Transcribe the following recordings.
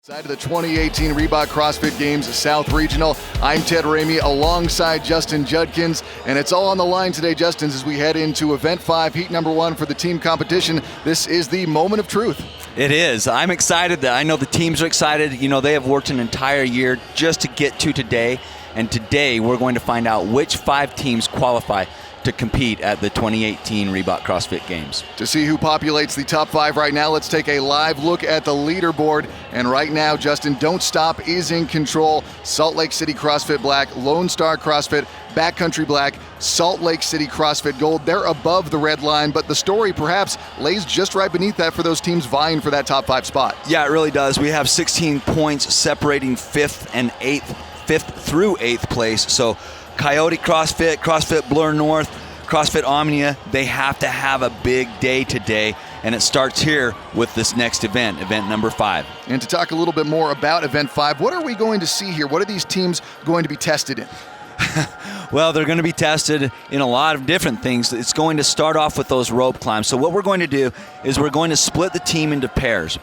Side of the 2018 Reebok CrossFit Games South Regional. I'm Ted Ramey alongside Justin Judkins, and it's all on the line today, Justin, as we head into Event 5, Heat number 1 for the team competition. This is the moment of truth. It is. I'm excited. I know the teams are excited. You know, they have worked an entire year just to get to today, and today we're going to find out which 5 teams qualify to compete at the 2018 Reebok CrossFit Games. To see who populates the top 5 right now, let's take a live look at the leaderboard. And right now, Justin, Don't Stop is in control. Salt Lake City CrossFit Black, Lone Star CrossFit, Backcountry Black, Salt Lake City CrossFit Gold. They're above the red line, but the story perhaps lays just right beneath that for those teams vying for that top 5 spot. Yeah, it really does. We have 16 points separating 5th through 8th place. So Coyote CrossFit, CrossFit Blur North, CrossFit Omnia, they have to have a big day today, and it starts here with this next event, event number 5. And to talk a little bit more about event 5, what are we going to see here? What are these teams going to be tested in? Well, they're going to be tested in a lot of different things. It's going to start off with those rope climbs. So what we're going to do is we're going to split the team into pairs,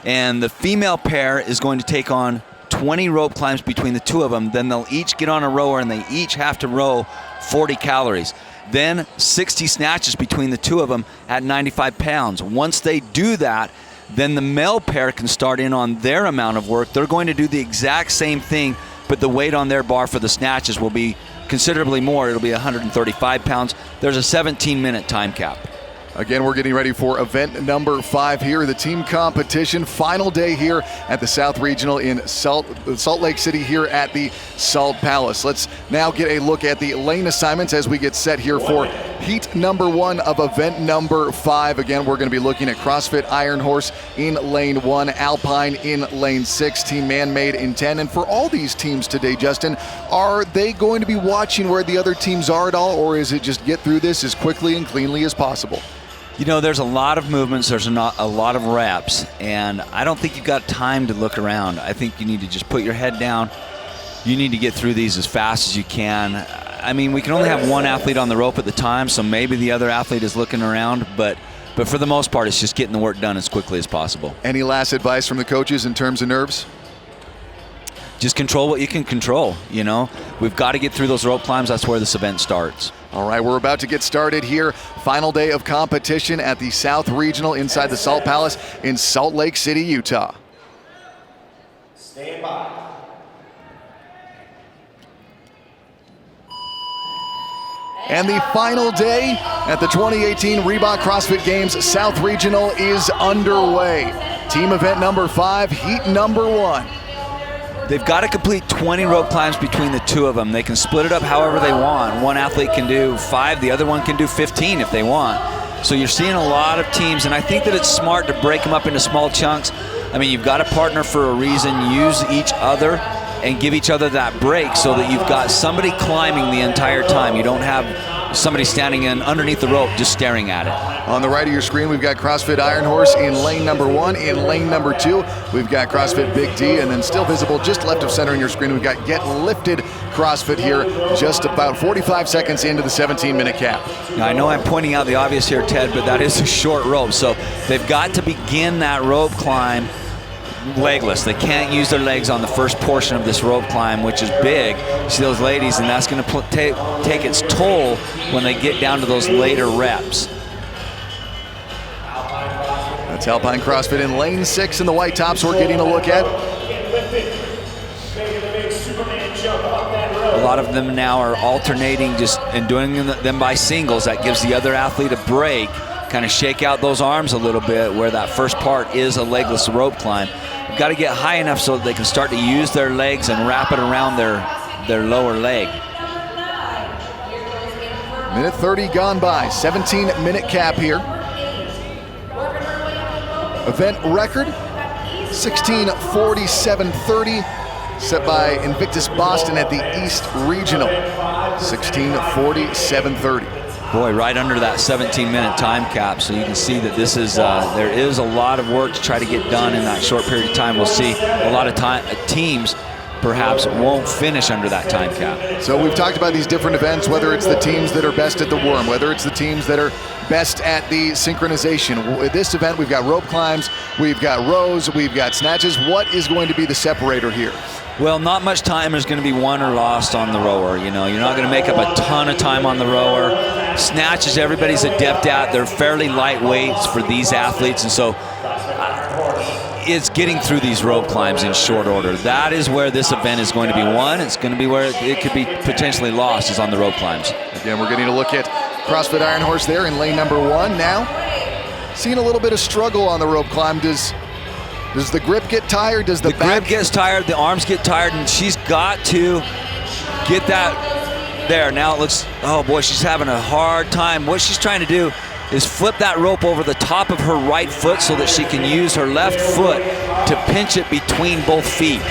and the female pair is going to take on 20 rope climbs between the two of them. Then they'll each get on a rower and they each have to row 40 calories. Then 60 snatches between the two of them at 95 pounds. Once they do that, then the male pair can start in on their amount of work. They're going to do the exact same thing, but the weight on their bar for the snatches will be considerably more. It'll be 135 pounds. There's a 17-minute time cap. Again, we're getting ready for event number 5 here, the team competition. Final day here at the South Regional in Salt Lake City here at the Salt Palace. Let's now get a look at the lane assignments as we get set here for heat number 1 of event number 5. Again, we're going to be looking at CrossFit Iron Horse in lane 1, Alpine in lane 6, Team Man-Made in 10. And for all these teams today, Justin, are they going to be watching where the other teams are at all, or is it just get through this as quickly and cleanly as possible? You know, there's a lot of movements, there's a lot of reps, and I don't think you've got time to look around. I think you need to just put your head down. You need to get through these as fast as you can. I mean, we can only have one athlete on the rope at the time, so maybe the other athlete is looking around, but for the most part, it's just getting the work done as quickly as possible. Any last advice from the coaches in terms of nerves? Just control what you can control, you know. We've got to get through those rope climbs. That's where this event starts. All right, we're about to get started here. Final day of competition at the South Regional inside the Salt Palace in Salt Lake City, Utah. Stand by. And the final day at the 2018 Reebok CrossFit Games South Regional is underway. Team event number 5, heat number 1. They've got to complete 20 rope climbs between the two of them. They can split it up however they want. One athlete can do 5, the other one can do 15 if they want. So you're seeing a lot of teams, and I think that it's smart to break them up into small chunks. I mean, you've got a partner for a reason. Use each other and give each other that break so that you've got somebody climbing the entire time. You don't have somebody standing in underneath the rope just staring at it. On the right of your screen, we've got CrossFit Iron Horse in lane number 1. In lane number 2, we've got CrossFit Big D, and then still visible just left of center on your screen, we've got Get Lifted CrossFit here, just about 45 seconds into the 17-minute cap. Now, I know I'm pointing out the obvious here, Ted, but that is a short rope, so they've got to begin that rope climb legless. They can't use their legs on the first portion of this rope climb, which is big. You see those ladies, and that's going to take its toll when they get down to those later reps. That's Alpine CrossFit in lane 6 in the white tops we're getting a look at. A lot of them now are alternating and doing them by singles. That gives the other athlete a break, kind of shake out those arms a little bit where that first part is a legless rope climb. You've got to get high enough so that they can start to use their legs and wrap it around their lower leg. Minute 30 gone by, 17-minute cap here. Event record, 16:47:30, set by Invictus Boston at the East Regional, 16:47:30. Boy, right under that 17-minute time cap, so you can see that this is there is a lot of work to try to get done in that short period of time. We'll see a lot of teams perhaps won't finish under that time cap. So we've talked about these different events, whether it's the teams that are best at the worm, whether it's the teams that are best at the synchronization. With this event, we've got rope climbs, we've got rows, we've got snatches. What is going to be the separator here? Well, not much time is going to be won or lost on the rower. You know, you're not going to make up a ton of time on the rower. Snatches, everybody's adept at. They're fairly light weights for these athletes, and so it's getting through these rope climbs in short order. That is where this event is going to be won. It's going to be where it could be potentially lost, is on the rope climbs. Again, we're getting a look at CrossFit Iron Horse there in lane number 1 now. Seeing a little bit of struggle on the rope climb. Does the grip get tired? Does the grip gets tired, the arms get tired, and she's got to get that there. Now it looks, oh boy, she's having a hard time. What she's trying to do is flip that rope over the top of her right foot so that she can use her left foot to pinch it between both feet.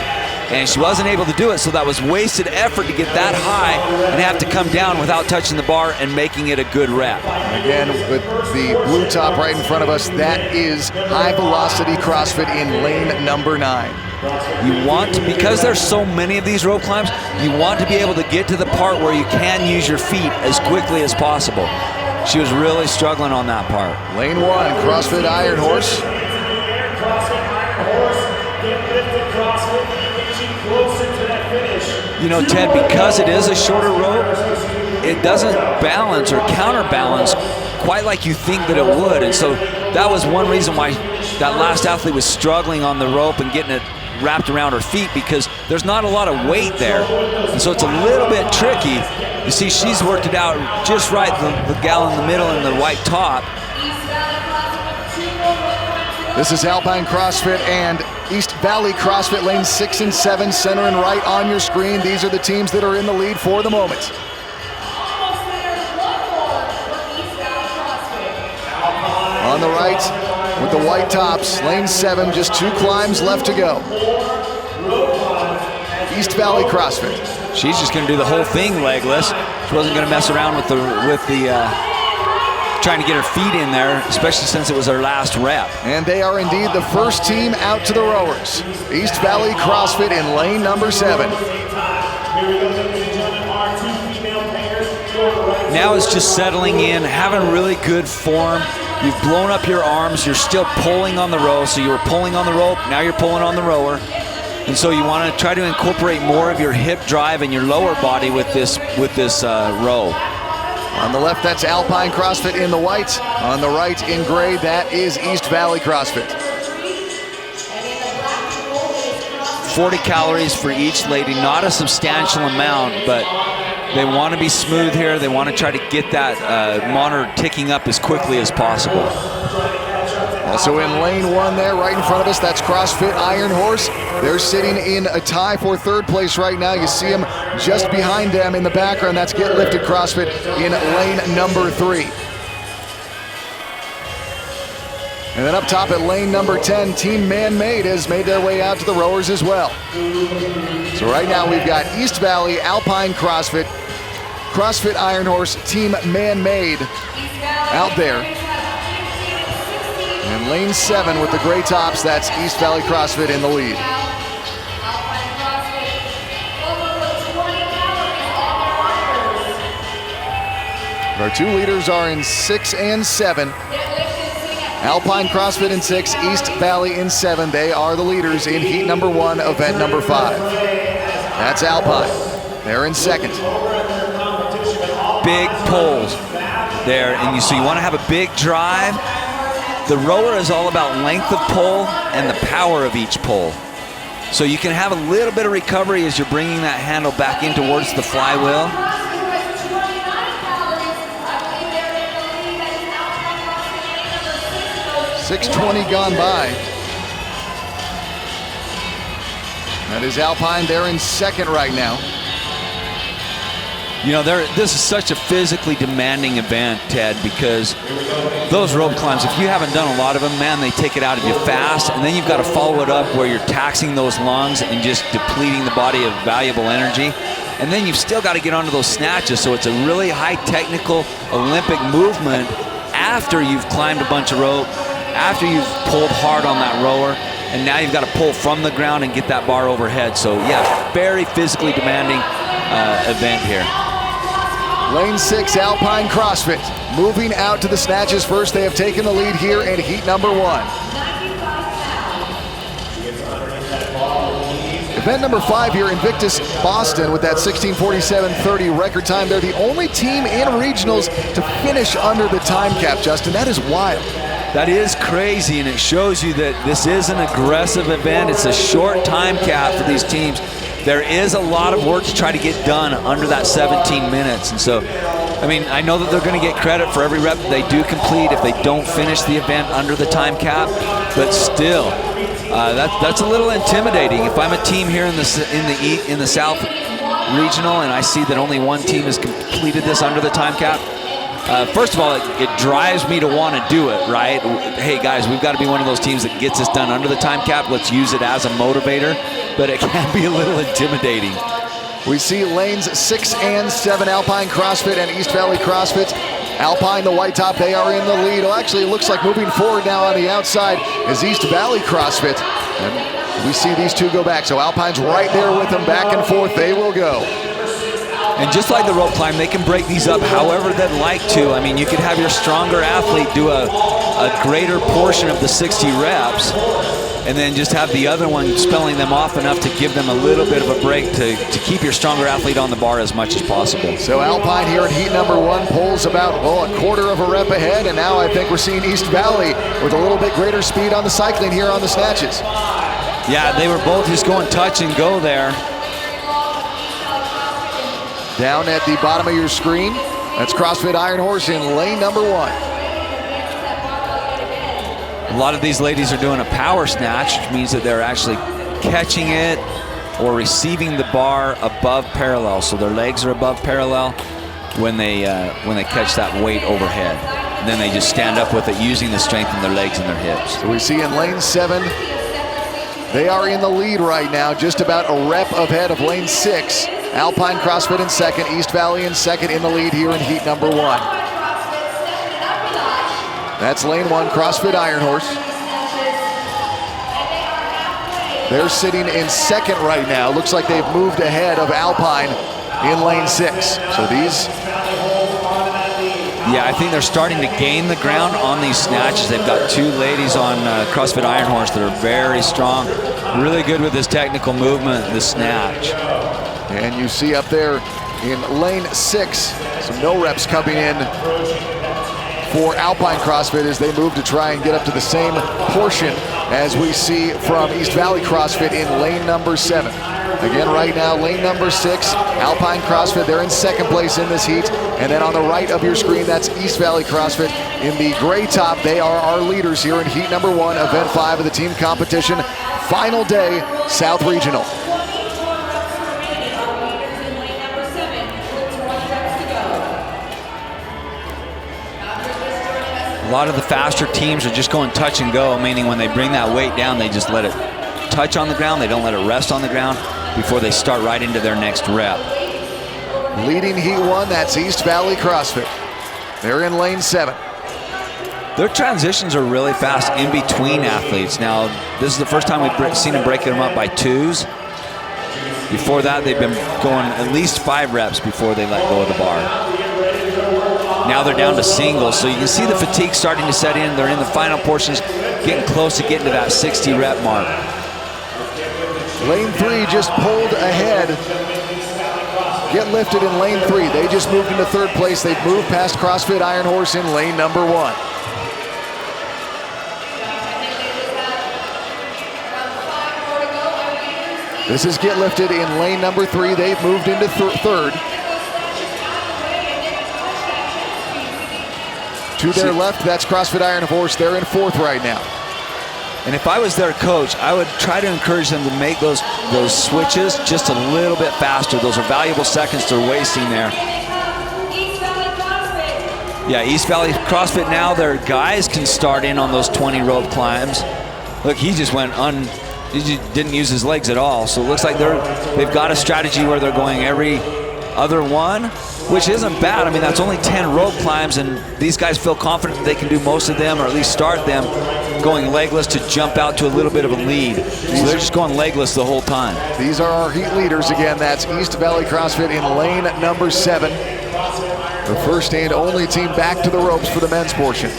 And she wasn't able to do it, so that was wasted effort to get that high and have to come down without touching the bar and making it a good rep. Again, with the blue top right in front of us, that is High Velocity CrossFit in lane number 9. You want to, because there's so many of these rope climbs, you want to be able to get to the part where you can use your feet as quickly as possible. She was really struggling on that part. Lane 1, CrossFit Iron Horse. You know, Ted, because it is a shorter rope, it doesn't balance or counterbalance quite like you think that it would. And so that was one reason why that last athlete was struggling on the rope and getting it wrapped around her feet, because there's not a lot of weight there. And so it's a little bit tricky. You see, she's worked it out just right, the gal in the middle in the white top. This is Alpine CrossFit and East Valley CrossFit, lane 6 and 7, center and right on your screen. These are the teams that are in the lead for the moment. On the right, with the white tops, lane 7, just 2 climbs left to go. East Valley CrossFit. She's just going to do the whole thing legless. She wasn't going to mess around with the trying to get her feet in there, especially since it was her last rep. And they are indeed the first team out to the rowers. East Valley CrossFit in lane number 7. Now it's just settling in, having really good form. You've blown up your arms. You're still pulling on the row. So you were pulling on the rope. Now you're pulling on the rower. And so you want to try to incorporate more of your hip drive and your lower body with this row. On the left, that's Alpine CrossFit in the white. On the right, in gray, that is East Valley CrossFit. 40 calories for each lady, not a substantial amount, but they want to be smooth here. They want to try to get that monitor ticking up as quickly as possible. Also in lane 1 there, right in front of us, that's CrossFit Iron Horse. They're sitting in a tie for 3rd place right now. You see them just behind them in the background. That's Get Lifted CrossFit in lane number 3. And then up top at lane number 10, Team Man-Made has made their way out to the rowers as well. So right now we've got East Valley, Alpine CrossFit, CrossFit Iron Horse, Team Man-Made out there. And lane 7 with the gray tops, that's East Valley CrossFit in the lead. Our 2 leaders are in 6 and 7. Alpine CrossFit in 6, East Valley in 7. They are the leaders in heat number 1, event number 5. That's Alpine. They're in 2nd. Big pulls there, and so you want to have a big drive. The rower is all about length of pull and the power of each pull. So you can have a little bit of recovery as you're bringing that handle back in towards the flywheel. .620 gone by. That is Alpine. They're in 2nd right now. You know, this is such a physically demanding event, Ted, because those rope climbs, if you haven't done a lot of them, man, they take it out of you fast, and then you've got to follow it up where you're taxing those lungs and just depleting the body of valuable energy. And then you've still got to get onto those snatches, so it's a really high technical Olympic movement after you've climbed a bunch of rope, after you've pulled hard on that rower. and now you've got to pull from the ground and get that bar overhead. So yeah, very physically demanding event here. Lane 6 Alpine CrossFit moving out to the snatches first. They have taken the lead here in heat number 1. Event number 5 here, Invictus Boston, with that 16:47.30 record time. They're the only team in regionals to finish under the time cap, Justin. That is wild. That is crazy, and it shows you that this is an aggressive event. It's a short time cap for these teams. There is a lot of work to try to get done under that 17 minutes. And so, I mean, I know that they're going to get credit for every rep that they do complete if they don't finish the event under the time cap, but still, that's a little intimidating. If I'm a team here in the South Regional and I see that only one team has completed this under the time cap, first of all, it drives me to want to do it, right? Hey guys, we've got to be one of those teams that gets this done under the time cap. Let's use it as a motivator, but it can be a little intimidating. We see lanes 6 and 7, Alpine CrossFit and East Valley CrossFit. Alpine, the white top, they are in the lead. Well, actually, it looks like moving forward now on the outside is East Valley CrossFit. And we see these two go back. So Alpine's right there with them, back and forth. They will go. And just like the rope climb, they can break these up however they'd like to. I mean, you could have your stronger athlete do a greater portion of the 60 reps, and then just have the other one spelling them off enough to give them a little bit of a break to keep your stronger athlete on the bar as much as possible. So Alpine here in heat number 1 pulls about, well, a quarter of a rep ahead, and now I think we're seeing East Valley with a little bit greater speed on the cycling here on the snatches. Yeah, they were both just going touch and go there. Down at the bottom of your screen, that's CrossFit Iron Horse in lane number 1. A lot of these ladies are doing a power snatch, which means that they're actually catching it or receiving the bar above parallel. So their legs are above parallel when they catch that weight overhead. And then they just stand up with it using the strength in their legs and their hips. So we see in lane 7, they are in the lead right now, just about a rep ahead of lane 6. Alpine CrossFit in second, East Valley in second, in the lead here in heat number 1. That's lane 1, CrossFit Iron Horse. They're sitting in second right now. Looks like they've moved ahead of Alpine in lane 6. So these... Yeah, I think they're starting to gain the ground on these snatches. They've got two ladies on CrossFit Iron Horse that are very strong, really good with this technical movement, the snatch. And you see up there in lane 6, some no reps coming in for Alpine CrossFit as they move to try and get up to the same portion as we see from East Valley CrossFit in lane number 7. Again, right now, lane number 6, Alpine CrossFit, they're in second place in this heat. And then on the right of your screen, that's East Valley CrossFit in the gray top. They are our leaders here in heat number 1, event 5 of the team competition. Final day, South Regional. A lot of the faster teams are just going touch and go, meaning when they bring that weight down, they just let it touch on the ground. They don't let it rest on the ground before they start right into their next rep. Leading heat 1, that's East Valley CrossFit. They're in lane 7. Their transitions are really fast in between athletes. Now, this is the first time we've seen them breaking them up by 2s. Before that, they've been going at least 5 reps before they let go of the bar. Now they're down to singles, so you can see the fatigue starting to set in. They're in the final portions, getting close to getting to that 60 rep mark. Lane 3 just pulled ahead. Get lifted in lane 3. They just moved into third place. They've moved past CrossFit Iron Horse in lane number 1. This is Get Lifted in lane number 3. They've moved into third. To their left, that's CrossFit Iron Horse. They're in fourth right now. And if I was their coach, I would try to encourage them to make those switches just a little bit faster. Those are valuable seconds they're wasting there. Yeah, East Valley CrossFit now, their guys can start in on those 20 rope climbs. Look, he just went he just didn't use his legs at all. So it looks like they've got a strategy where they're going every other one, which isn't bad. I mean, that's only 10 rope climbs, and these guys feel confident that they can do most of them, or at least start them. going legless to jump out to a little bit of a lead. So they're just going legless the whole time. These are our heat leaders again. That's East Valley CrossFit in lane number 7. The first and only team back to the ropes for the men's portion.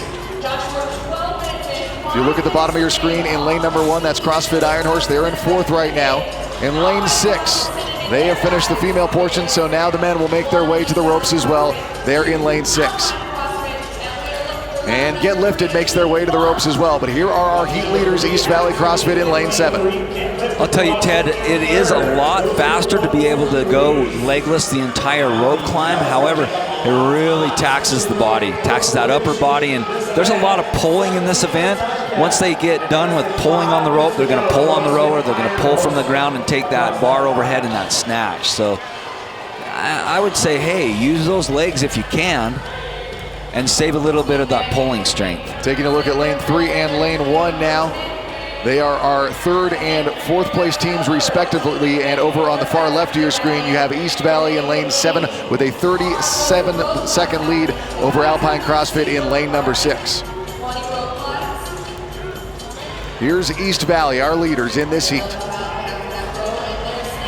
If you look at the bottom of your screen, in lane number 1, that's CrossFit Iron Horse. They're in 4th right now. In lane 6, they have finished the female portion, so now the men will make their way to the ropes as well. They're in lane 6. And Get Lifted makes their way to the ropes as well. But here are our heat leaders, East Valley CrossFit in lane 7. I'll tell you, Ted, it is a lot faster to be able to go legless the entire rope climb. However, it really taxes the body, taxes that upper body, and there's a lot of pulling in this event. Once they get done with pulling on the rope, they're going to pull on the rower, they're going to pull from the ground and take that bar overhead in that snatch. So I would say, hey, use those legs if you can and save a little bit of that pulling strength. Taking a look at lane 3 and lane 1 now. They are our 3rd and 4th place teams respectively, and over on the far left of your screen you have East Valley in lane 7 with a 37-second lead over Alpine CrossFit in lane number 6. Here's East Valley, our leaders in this heat.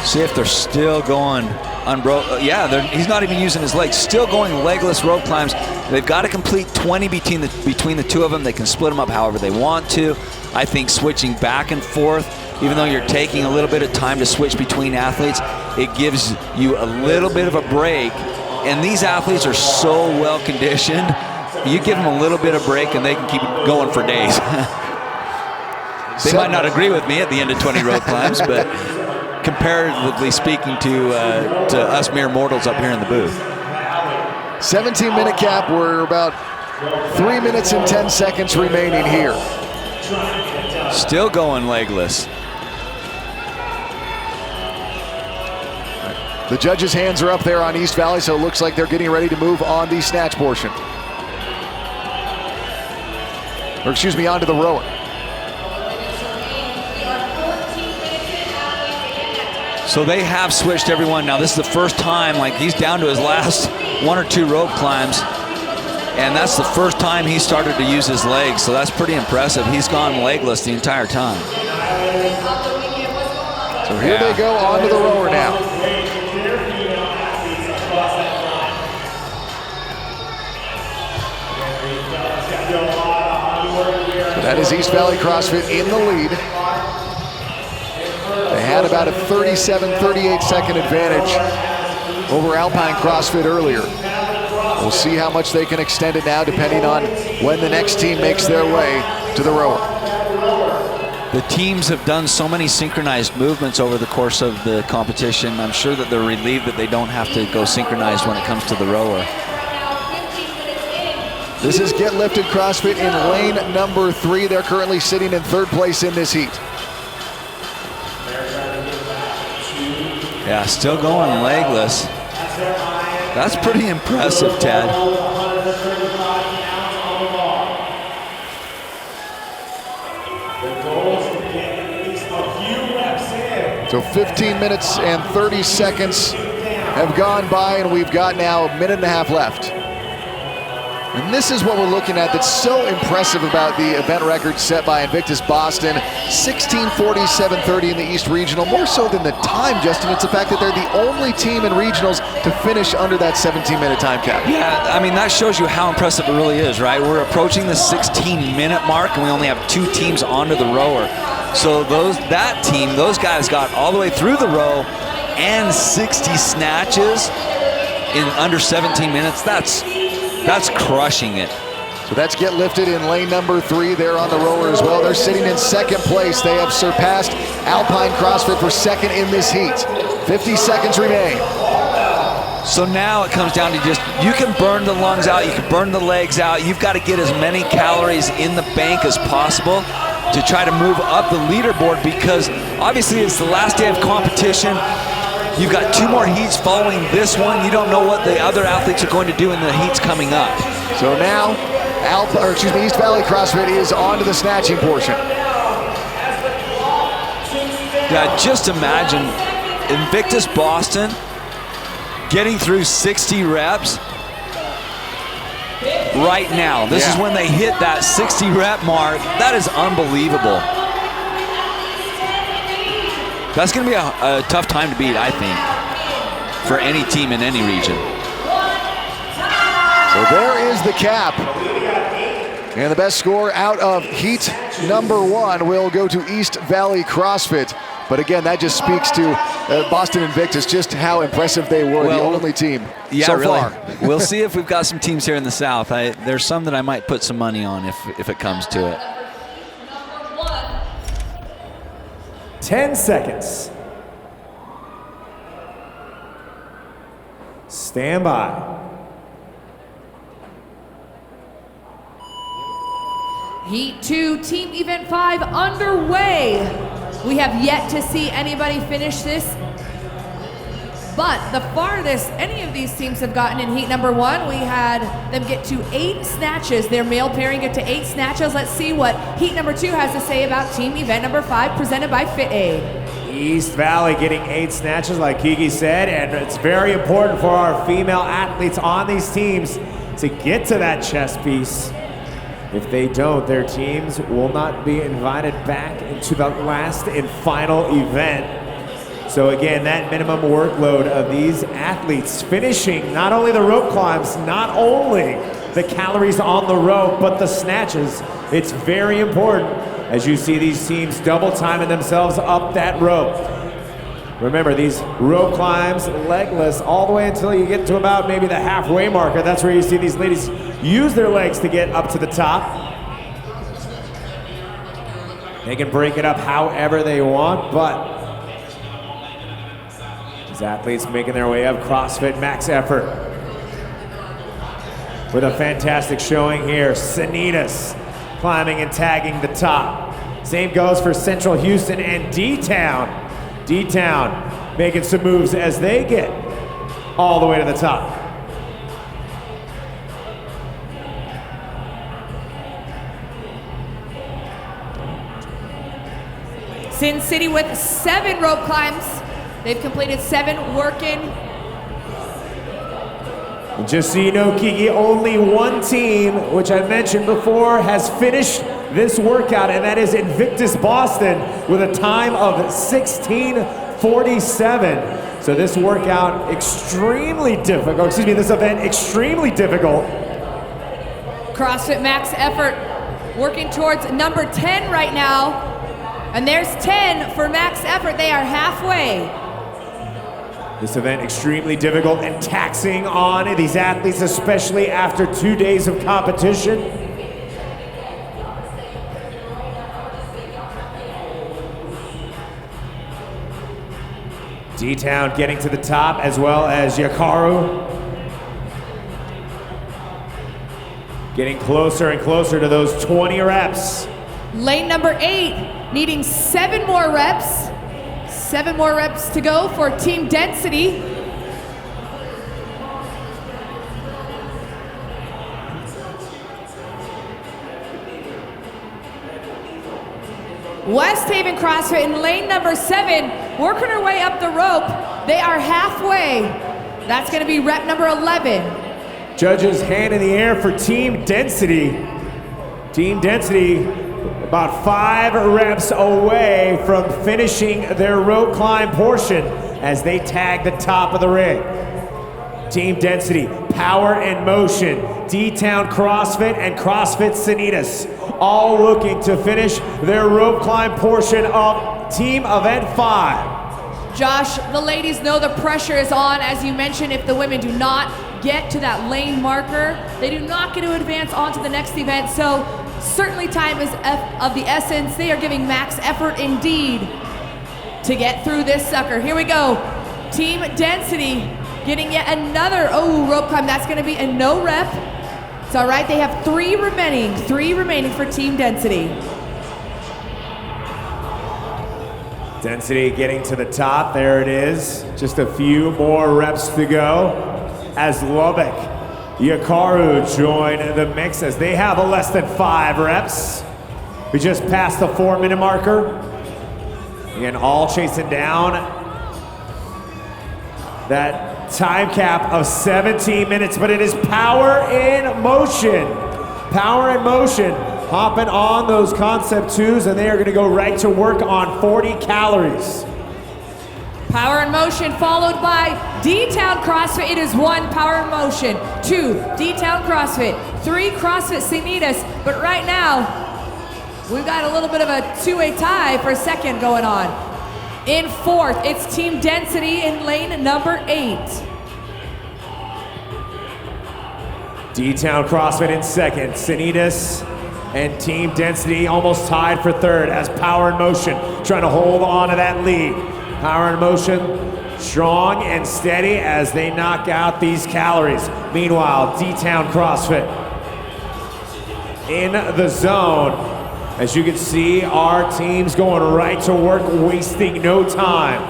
See if they're still going unbroken. Yeah, he's not even using his legs. Still going legless rope climbs. They've got to complete 20 between the two of them. They can split them up however they want to. I think switching back and forth, even though you're taking a little bit of time to switch between athletes, it gives you a little bit of a break. And these athletes are so well conditioned. You give them a little bit of break and they can keep going for days. They might not agree with me at the end of 20 rope climbs, but comparatively speaking to us mere mortals up here in the booth. 17-minute cap. We're about 3 minutes and 10 seconds remaining here. Still going legless. The judges' hands are up there on East Valley, so it looks like they're getting ready to move on the snatch portion. Or excuse me, onto the rower. So they have switched everyone. Now this is the first time, like he's down to his last 1 or 2 rope climbs. And that's the first time he started to use his legs. So that's pretty impressive. He's gone legless the entire time. So here they go onto the rower now. So that is East Valley CrossFit in the lead. They had about a 38 second advantage over Alpine CrossFit earlier. We'll see how much they can extend it now, depending on when the next team makes their way to the rower. The teams have done so many synchronized movements over the course of the competition. I'm sure that they're relieved that they don't have to go synchronized when it comes to the rower. This is Get Lifted CrossFit in lane number 3. They're currently sitting in 3rd place in this heat. Yeah, still going legless. That's pretty impressive, Ted. So 15 minutes and 30 seconds have gone by, and we've got now a minute and a half left. And this is what we're looking at that's so impressive about the event record set by Invictus Boston. 16:47:30 in the East Regional. More so than the time, Justin, it's the fact that they're the only team in regionals to finish under that 17-minute time cap. Yeah, I mean, that shows you how impressive it really is, right? We're approaching the 16-minute mark, and we only have 2 teams onto the rower. So that team, those guys got all the way through the row and 60 snatches in under 17 minutes. That's crushing it. So that's Get Lifted in lane number 3. They're on the rower as well. They're sitting in 2nd place. They have surpassed Alpine CrossFit for 2nd in this heat. 50 seconds remain. So now it comes down to just, you can burn the lungs out, you can burn the legs out. You've got to get as many calories in the bank as possible to try to move up the leaderboard, because obviously it's the last day of competition. You've got 2 more heats following this one. You don't know what the other athletes are going to do in the heats coming up. So now, East Valley CrossFit is on to the snatching portion. Yeah, just imagine Invictus Boston getting through 60 reps right now. This is when they hit that 60 rep mark. That is unbelievable. That's going to be a tough time to beat, I think, for any team in any region. So there is the cap. And the best score out of heat number 1 will go to East Valley CrossFit. But again, that just speaks to Boston Invictus, just how impressive they were, the only team so far. We'll see if we've got some teams here in the South. There's some that I might put some money on if it comes to it. 10 seconds. Stand by. Heat 2, Team Event 5 underway. We have yet to see anybody finish this, but the farthest any of these teams have gotten in heat number 1, we had them get to 8 snatches. Their male pairing get to 8 snatches. Let's see what heat number 2 has to say about Team Event number 5, presented by Fit Aid. East Valley getting 8 snatches, like Kiki said, and it's very important for our female athletes on these teams to get to that chest piece. If they don't, their teams will not be invited back into the last and final event. So again, that minimum workload of these athletes finishing not only the rope climbs, not only the calories on the rope, but the snatches. It's very important as you see these teams double timing themselves up that rope. Remember, these rope climbs, legless, all the way until you get to about maybe the halfway marker. That's where you see these ladies use their legs to get up to the top. They can break it up however they want, but these athletes making their way up. CrossFit max effort with a fantastic showing here. Sanitas climbing and tagging the top. Same goes for Central Houston and D-Town. D-Town making some moves as they get all the way to the top. Sin City with 7 rope climbs. They've completed 7 working. Just so you know, Kiki, only one team, which I mentioned before, has finished this workout, and that is Invictus Boston with a time of 16:47. So this workout extremely difficult, excuse me, this event extremely difficult. CrossFit max effort working towards number 10 right now. And there's 10 for max effort. They are halfway. This event extremely difficult and taxing on these athletes, especially after 2 days of competition. D-Town getting to the top, as well as Yakaru. Getting closer and closer to those 20 reps. Lane number 8 needing 7 more reps. 7 more reps to go for Team Density. West Haven CrossFit in lane number 7, working her way up the rope. They are halfway. That's gonna be rep number 11. Judges hand in the air for Team Density. Team Density about 5 reps away from finishing their rope climb portion as they tag the top of the ring. Team Density, Power and Motion, D-Town CrossFit, and CrossFit Sanitas, all looking to finish their rope climb portion of Team Event 5. Josh, the ladies know the pressure is on. As you mentioned, if the women do not get to that lane marker, they do not get to advance on to the next event. So certainly time is of the essence. They are giving max effort indeed to get through this sucker. Here we go. Team Density getting yet another rope climb. That's going to be a no rep. It's all right. They have 3 remaining. 3 remaining for Team Density. Density getting to the top. There it is. Just a few more reps to go as Lubbock, Yakaru join the mix as they have a less than 5 reps. We just passed the 4-minute marker. Again, all chasing down that time cap of 17 minutes, but it is power in motion. Power in motion, hopping on those concept twos, and they are gonna go right to work on 40 calories. Power in motion followed by D-Town CrossFit. It is 1, Power in motion, 2, D-Town CrossFit, 3, CrossFit Snatches. But right now, we've got a little bit of a two-way tie for second going on. In fourth, it's Team Density in lane number 8. D-Town CrossFit in second, Snatches and Team Density almost tied for third as Power in Motion trying to hold on to that lead. Power in Motion, strong and steady as they knock out these calories. Meanwhile, D-Town CrossFit in the zone. As you can see, our team's going right to work, wasting no time.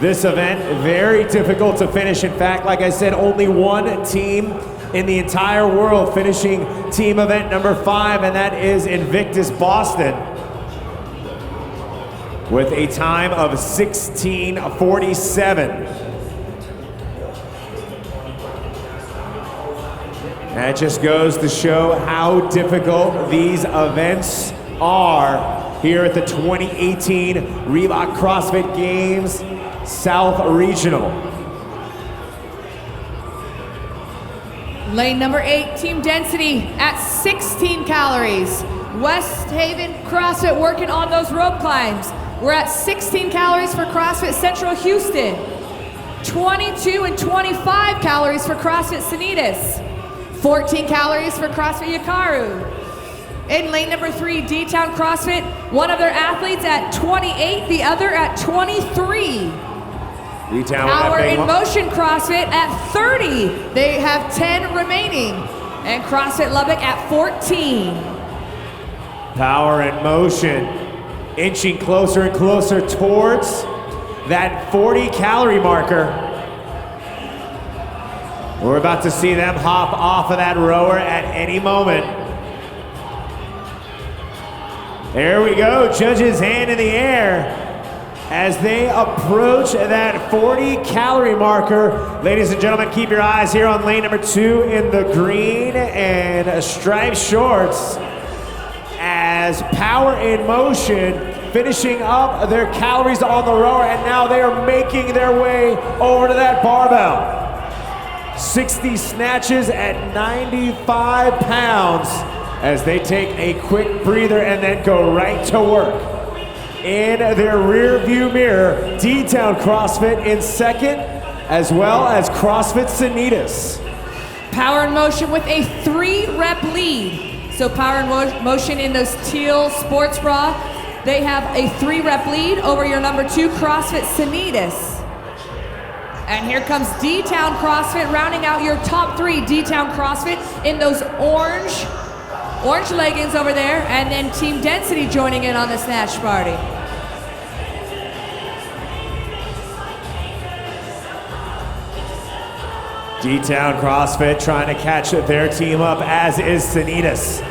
This event, very difficult to finish. In fact, like I said, only one team in the entire world finishing team event number 5, and that is Invictus Boston, with a time of 16:47. That just goes to show how difficult these events are here at the 2018 Reebok CrossFit Games South Regional. Lane number 8, Team Density at 16 calories. West Haven CrossFit working on those rope climbs. We're at 16 calories for CrossFit Central Houston. 22 and 25 calories for CrossFit Snatches. 14 calories for CrossFit Yakaru. In lane number 3, D-Town CrossFit, one of their athletes at 28, the other at 23. Power in Motion CrossFit at 30. They have 10 remaining. And CrossFit Lubbock at 14. Power in Motion, inching closer and closer towards that 40 calorie marker. We're about to see them hop off of that rower at any moment. There we go, judge's hand in the air as they approach that 40 calorie marker. Ladies and gentlemen, keep your eyes here on lane number 2 in the green and striped shorts as Power in Motion finishing up their calories on the rower, and now they are making their way over to that barbell. 60 snatches at 95 pounds as they take a quick breather and then go right to work. In their rear view mirror, D-Town CrossFit in second, as well as CrossFit Snatches. Power in Motion with a 3-rep lead. So Power in Motion in those teal sports bra, they have a 3-rep lead over your number 2 CrossFit Snatches. And here comes D-Town CrossFit rounding out your top 3. D-Town CrossFit in those orange leggings over there, and then Team Density joining in on the snatch party. D-Town CrossFit trying to catch their team up, as is Snatches.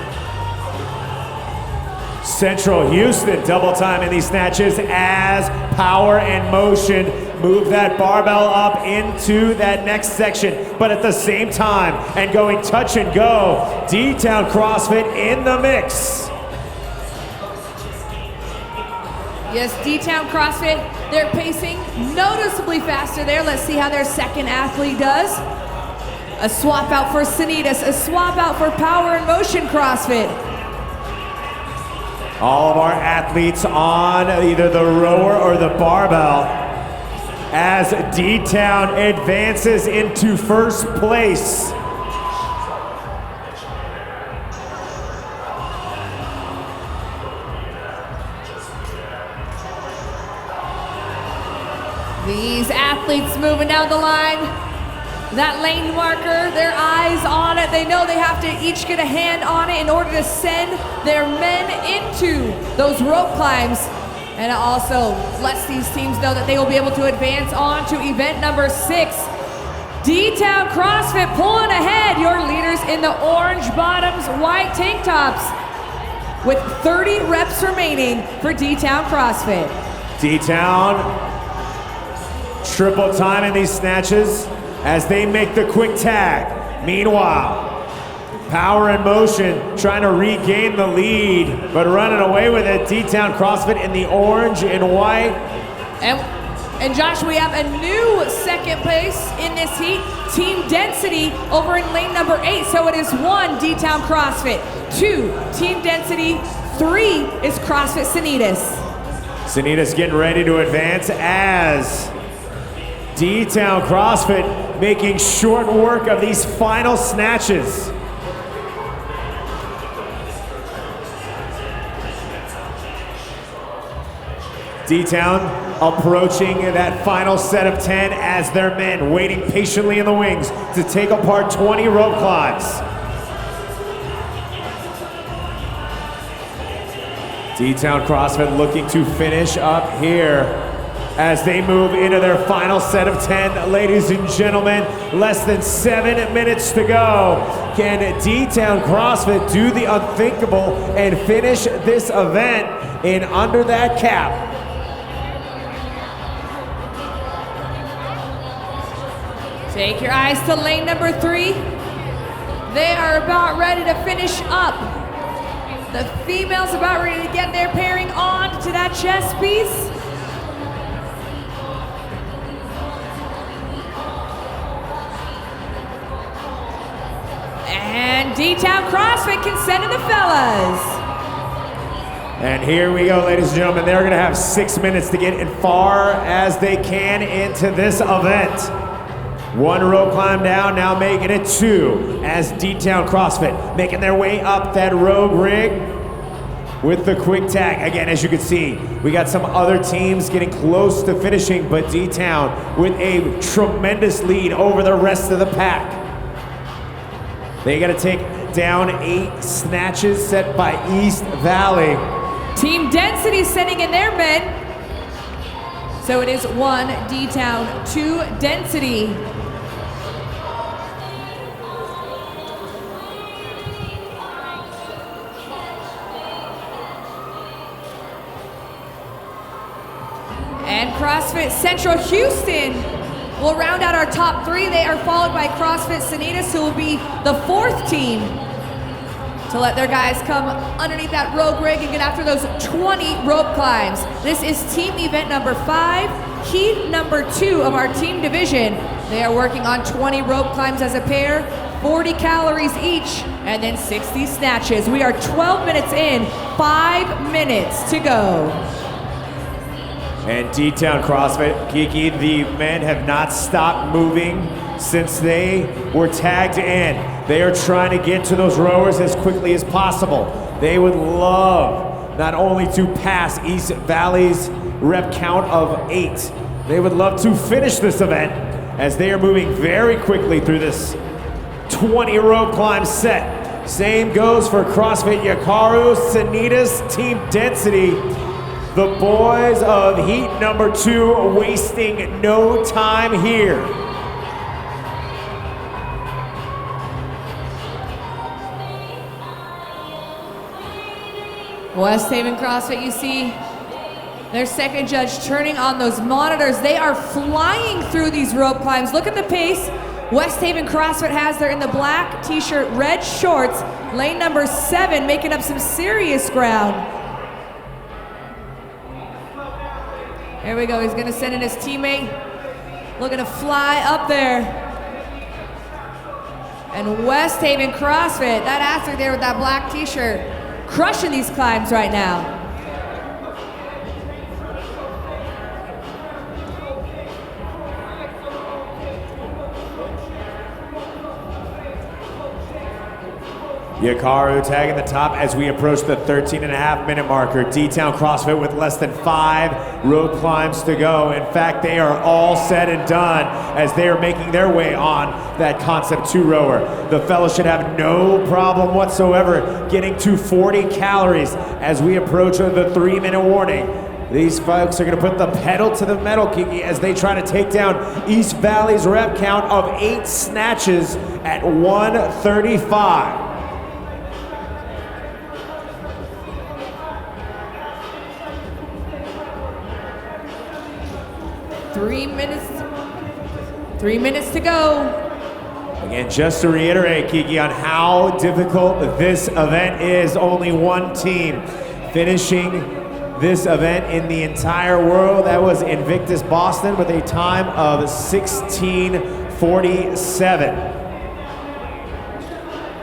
Central Houston double time in these snatches as Power in Motion move that barbell up into that next section, but at the same time and going touch and go, D-Town CrossFit in the mix. Yes, D-Town CrossFit, they're pacing noticeably faster there. Let's see how their second athlete does. A swap out for Snatches, a swap out for Power in Motion CrossFit. All of our athletes on either the rower or the barbell as D-Town advances into first place. These athletes moving down the line. That lane marker, their eyes on it. They know they have to each get a hand on it in order to send their men into those rope climbs. And it also lets these teams know that they will be able to advance on to event number 6. D-Town CrossFit pulling ahead, your leaders in the orange bottoms, white tank tops, with 30 reps remaining for D-Town CrossFit. D-Town triple time in these snatches as they make the quick tag. Meanwhile, Power in Motion trying to regain the lead, but running away with it. D-Town CrossFit in the orange and white. And Josh, we have a new second place in this heat. Team Density over in lane number 8. So it is 1, D-Town CrossFit. 2, Team Density. 3 is CrossFit Snatches. Snatches getting ready to advance as D-Town CrossFit making short work of these final snatches. D-Town approaching that final set of 10 as their men waiting patiently in the wings to take apart 20 rope climbs. D-Town CrossFit looking to finish up here as they move into their final set of 10. Ladies and gentlemen, less than 7 minutes to go. Can D-Town CrossFit do the unthinkable and finish this event in under that cap? Take your eyes to lane number 3. They are about ready to finish up. The females about ready to get their pairing on to that chest piece. And D-Town CrossFit can send in the fellas. And here we go, ladies and gentlemen. They're gonna have 6 minutes to get as far as they can into this event. 1 rope climb down, now making it 2 as D-Town CrossFit making their way up that rogue rig with the quick tag. Again, as you can see, we got some other teams getting close to finishing, but D-Town with a tremendous lead over the rest of the pack. They gotta take down 8 snatches set by East Valley. Team Density sending in their men. So it is 1 D-Town, 2 Density. And CrossFit Central Houston will round out our top 3. They are followed by CrossFit Snatches, who will be the 4th team to let their guys come underneath that rogue rig and get after those 20 rope climbs. This is team event number 5, heat number 2 of our team division. They are working on 20 rope climbs as a pair, 40 calories each, and then 60 snatches. We are 12 minutes in, 5 minutes to go. And D-Town CrossFit, Kiki, the men have not stopped moving since they were tagged in. They are trying to get to those rowers as quickly as possible. They would love not only to pass East Valley's rep count of 8, they would love to finish this event as they are moving very quickly through this 20 rope climb set. Same goes for CrossFit Yakaru, Sanitas, Team Density. The boys of heat number 2 wasting no time here. West Haven CrossFit, you see their second judge turning on those monitors. They are flying through these rope climbs. Look at the pace West Haven CrossFit has there in the black t-shirt, red shorts, lane number 7, making up some serious ground. There we go, he's gonna send in his teammate, looking to fly up there. And West Haven CrossFit, that athlete there with that black t-shirt, crushing these climbs right now. Yakaru tagging the top as we approach the 13.5-minute marker. D-Town CrossFit with less than 5 rope climbs to go. In fact, they are all said and done as they are making their way on that Concept 2 rower. The fellow should have no problem whatsoever getting to 40 calories as we approach the 3-minute warning. These folks are going to put the pedal to the metal, Kiki, as they try to take down East Valley's rep count of 8 snatches at 135. 3 minutes 3 minutes to go. Again, just to reiterate, Kiki, on how difficult this event is, only one team finishing this event in the entire world. That was Invictus Boston with a time of 16:47.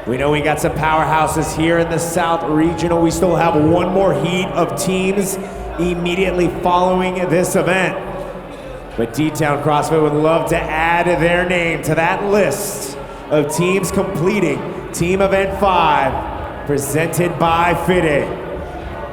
We know we got some powerhouses here in the South Regional. We still have one more heat of teams immediately following this event. But D-Town CrossFit would love to add their name to that list of teams completing Team Event 5, presented by Fittest.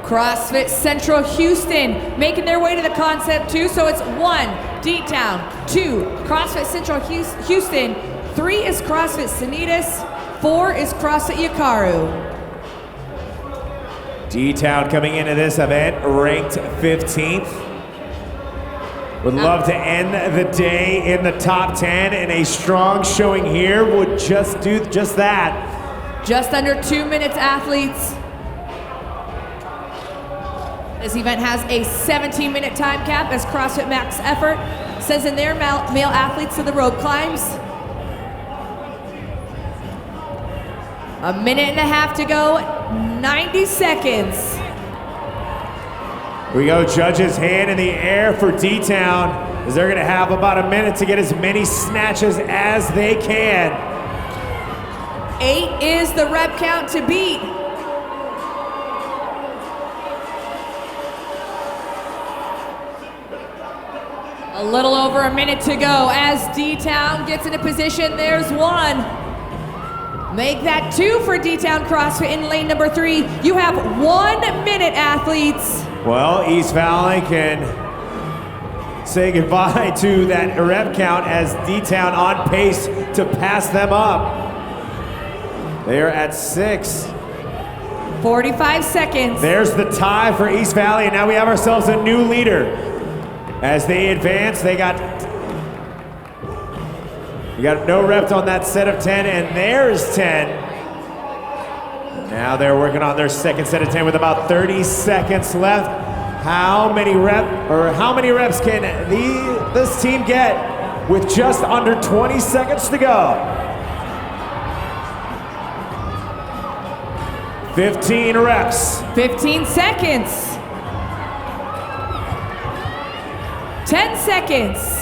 CrossFit Central Houston making their way to the Concept 2. So it's 1, D-Town, 2, CrossFit Central Houston, 3 is CrossFit Snatches, 4 is CrossFit Yakaru. D-Town coming into this event ranked 15th. Would love to end the day in the top 10, and a strong showing here would just do just that. Just under 2 minutes, athletes. This event has a 17-minute time cap as CrossFit Max Effort sends in their male athletes to the rope climbs. A minute and a half to go, 90 seconds. We go, judges' hand in the air for D-Town, as they're gonna have about a minute to get as many snatches as they can. 8 is the rep count to beat. A little over a minute to go as D-Town gets into position. There's 1. Make that 2 for D-Town CrossFit in lane number 3. You have 1 minute, athletes. Well, East Valley can say goodbye to that rep count as D-Town on pace to pass them up. They are at 6. 45 seconds. There's the tie for East Valley, and now we have ourselves a new leader. As they advance, they got no reps on that set of 10, and there's 10. Now they're working on their second set of 10 with about 30 seconds left. How many reps can this team get with just under 20 seconds to go? 15 reps. 15 seconds. 10 seconds.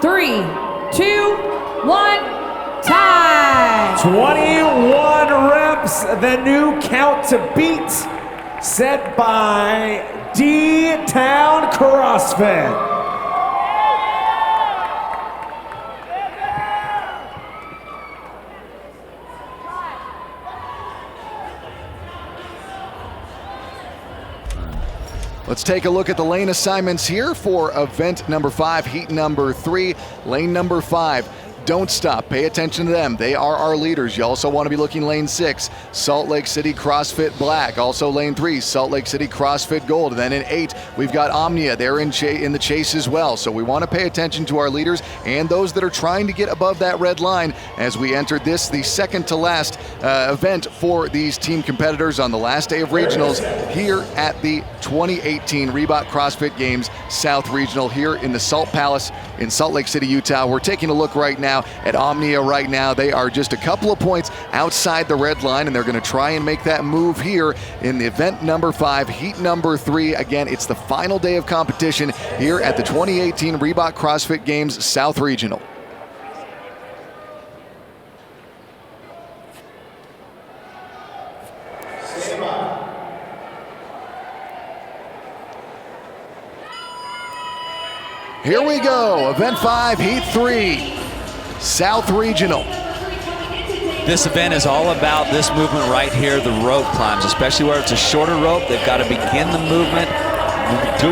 3, 2, 1, time. 21 reps, the new count to beat, set by D-Town CrossFit. Let's take a look at the lane assignments here for event number 5, heat number 3, lane number 5. Don't stop. Pay attention to them. They are our leaders. You also want to be looking lane 6, Salt Lake City CrossFit Black. Also lane 3, Salt Lake City CrossFit Gold. Then in 8, we've got Omnia. They're in the chase as well. So we want to pay attention to our leaders and those that are trying to get above that red line as we enter this, the second to last event for these team competitors on the last day of regionals here at the 2018 Reebok CrossFit Games South Regional here in the Salt Palace in Salt Lake City, Utah. We're taking a look right now at Omnia right now. They are just a couple of points outside the red line, and they're going to try and make that move here in the event number 5, heat number 3. Again, it's the final day of competition here at the 2018 Reebok CrossFit Games South Regional. Here we go, event 5, heat 3. South Regional. This event is all about this movement right here, the rope climbs, especially where it's a shorter rope. They've got to begin the movement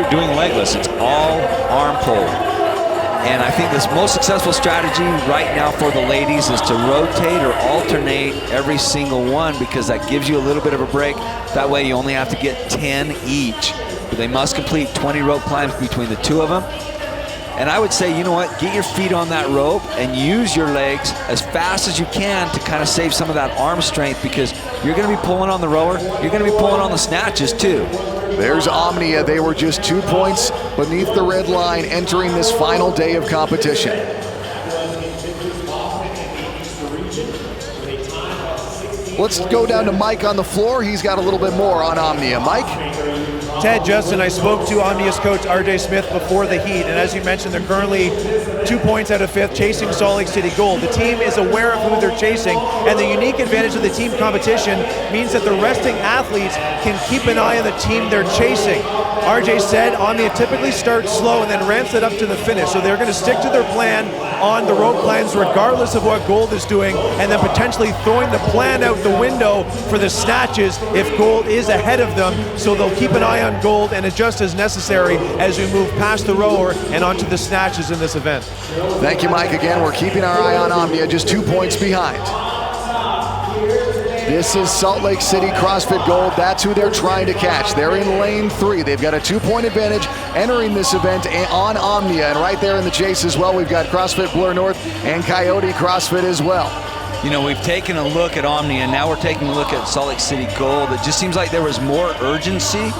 doing legless. It's all arm pull. And I think this most successful strategy right now for the ladies is to rotate or alternate every single one, because that gives you a little bit of a break. That way you only have to get 10 each. But they must complete 20 rope climbs between the two of them. And I would say, you know what, get your feet on that rope and use your legs as fast as you can to kind of save some of that arm strength, because you're going to be pulling on the rower, you're going to be pulling on the snatches too. There's Omnia. They were just 2 points beneath the red line entering this final day of competition. Let's go down to Mike on the floor. He's got a little bit more on Omnia. Mike? Ted, Justin, I spoke to Omnia's coach, RJ Smith, before the heat, and as you mentioned, they're currently 2 points out of 5th, chasing Salt Lake City Gold. The team is aware of who they're chasing, and the unique advantage of the team competition means that the resting athletes can keep an eye on the team they're chasing. RJ said Omnia typically starts slow and then ramps it up to the finish, so they're going to stick to their plan on the rope climbs regardless of what Gold is doing, and then potentially throwing the plan out the window for the snatches if Gold is ahead of them, so they'll keep an eye on Gold and adjust as necessary as we move past the rower and onto the snatches in this event. Thank you, Mike. Again, we're keeping our eye on Omnia, just 2 points behind. This is Salt Lake City CrossFit Gold. That's who they're trying to catch. They're in lane 3. They've got a 2-point advantage entering this event on Omnia. And right there in the chase as well, we've got CrossFit Blur North and Coyote CrossFit as well. You know, we've taken a look at Omnia, and now we're taking a look at Salt Lake City Gold. It just seems like there was more urgency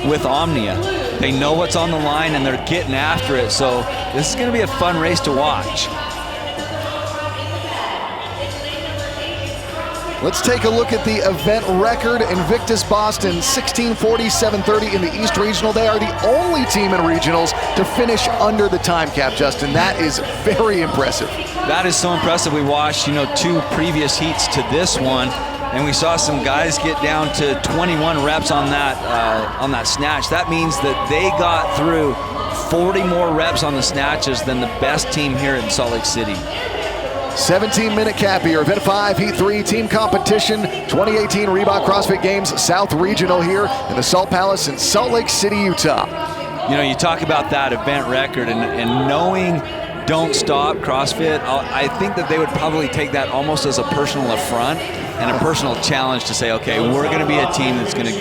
with Omnia. They know what's on the line, and they're getting after it. So this is going to be a fun race to watch. Let's take a look at the event record. Invictus Boston, 16:47.30 in the East Regional. They are the only team in regionals to finish under the time cap, Justin. That is very impressive. That is so impressive. We watched, 2 previous heats to this one, and we saw some guys get down to 21 reps on that snatch. That means that they got through 40 more reps on the snatches than the best team here in Salt Lake City. 17-minute cap here. Event 5, Heat 3, team competition, 2018 Reebok CrossFit Games South Regional here in the Salt Palace in Salt Lake City, Utah. You talk about that event record and knowing Don't Stop CrossFit, I think that they would probably take that almost as a personal affront and a personal challenge to say, okay, we're going to be a team that's going to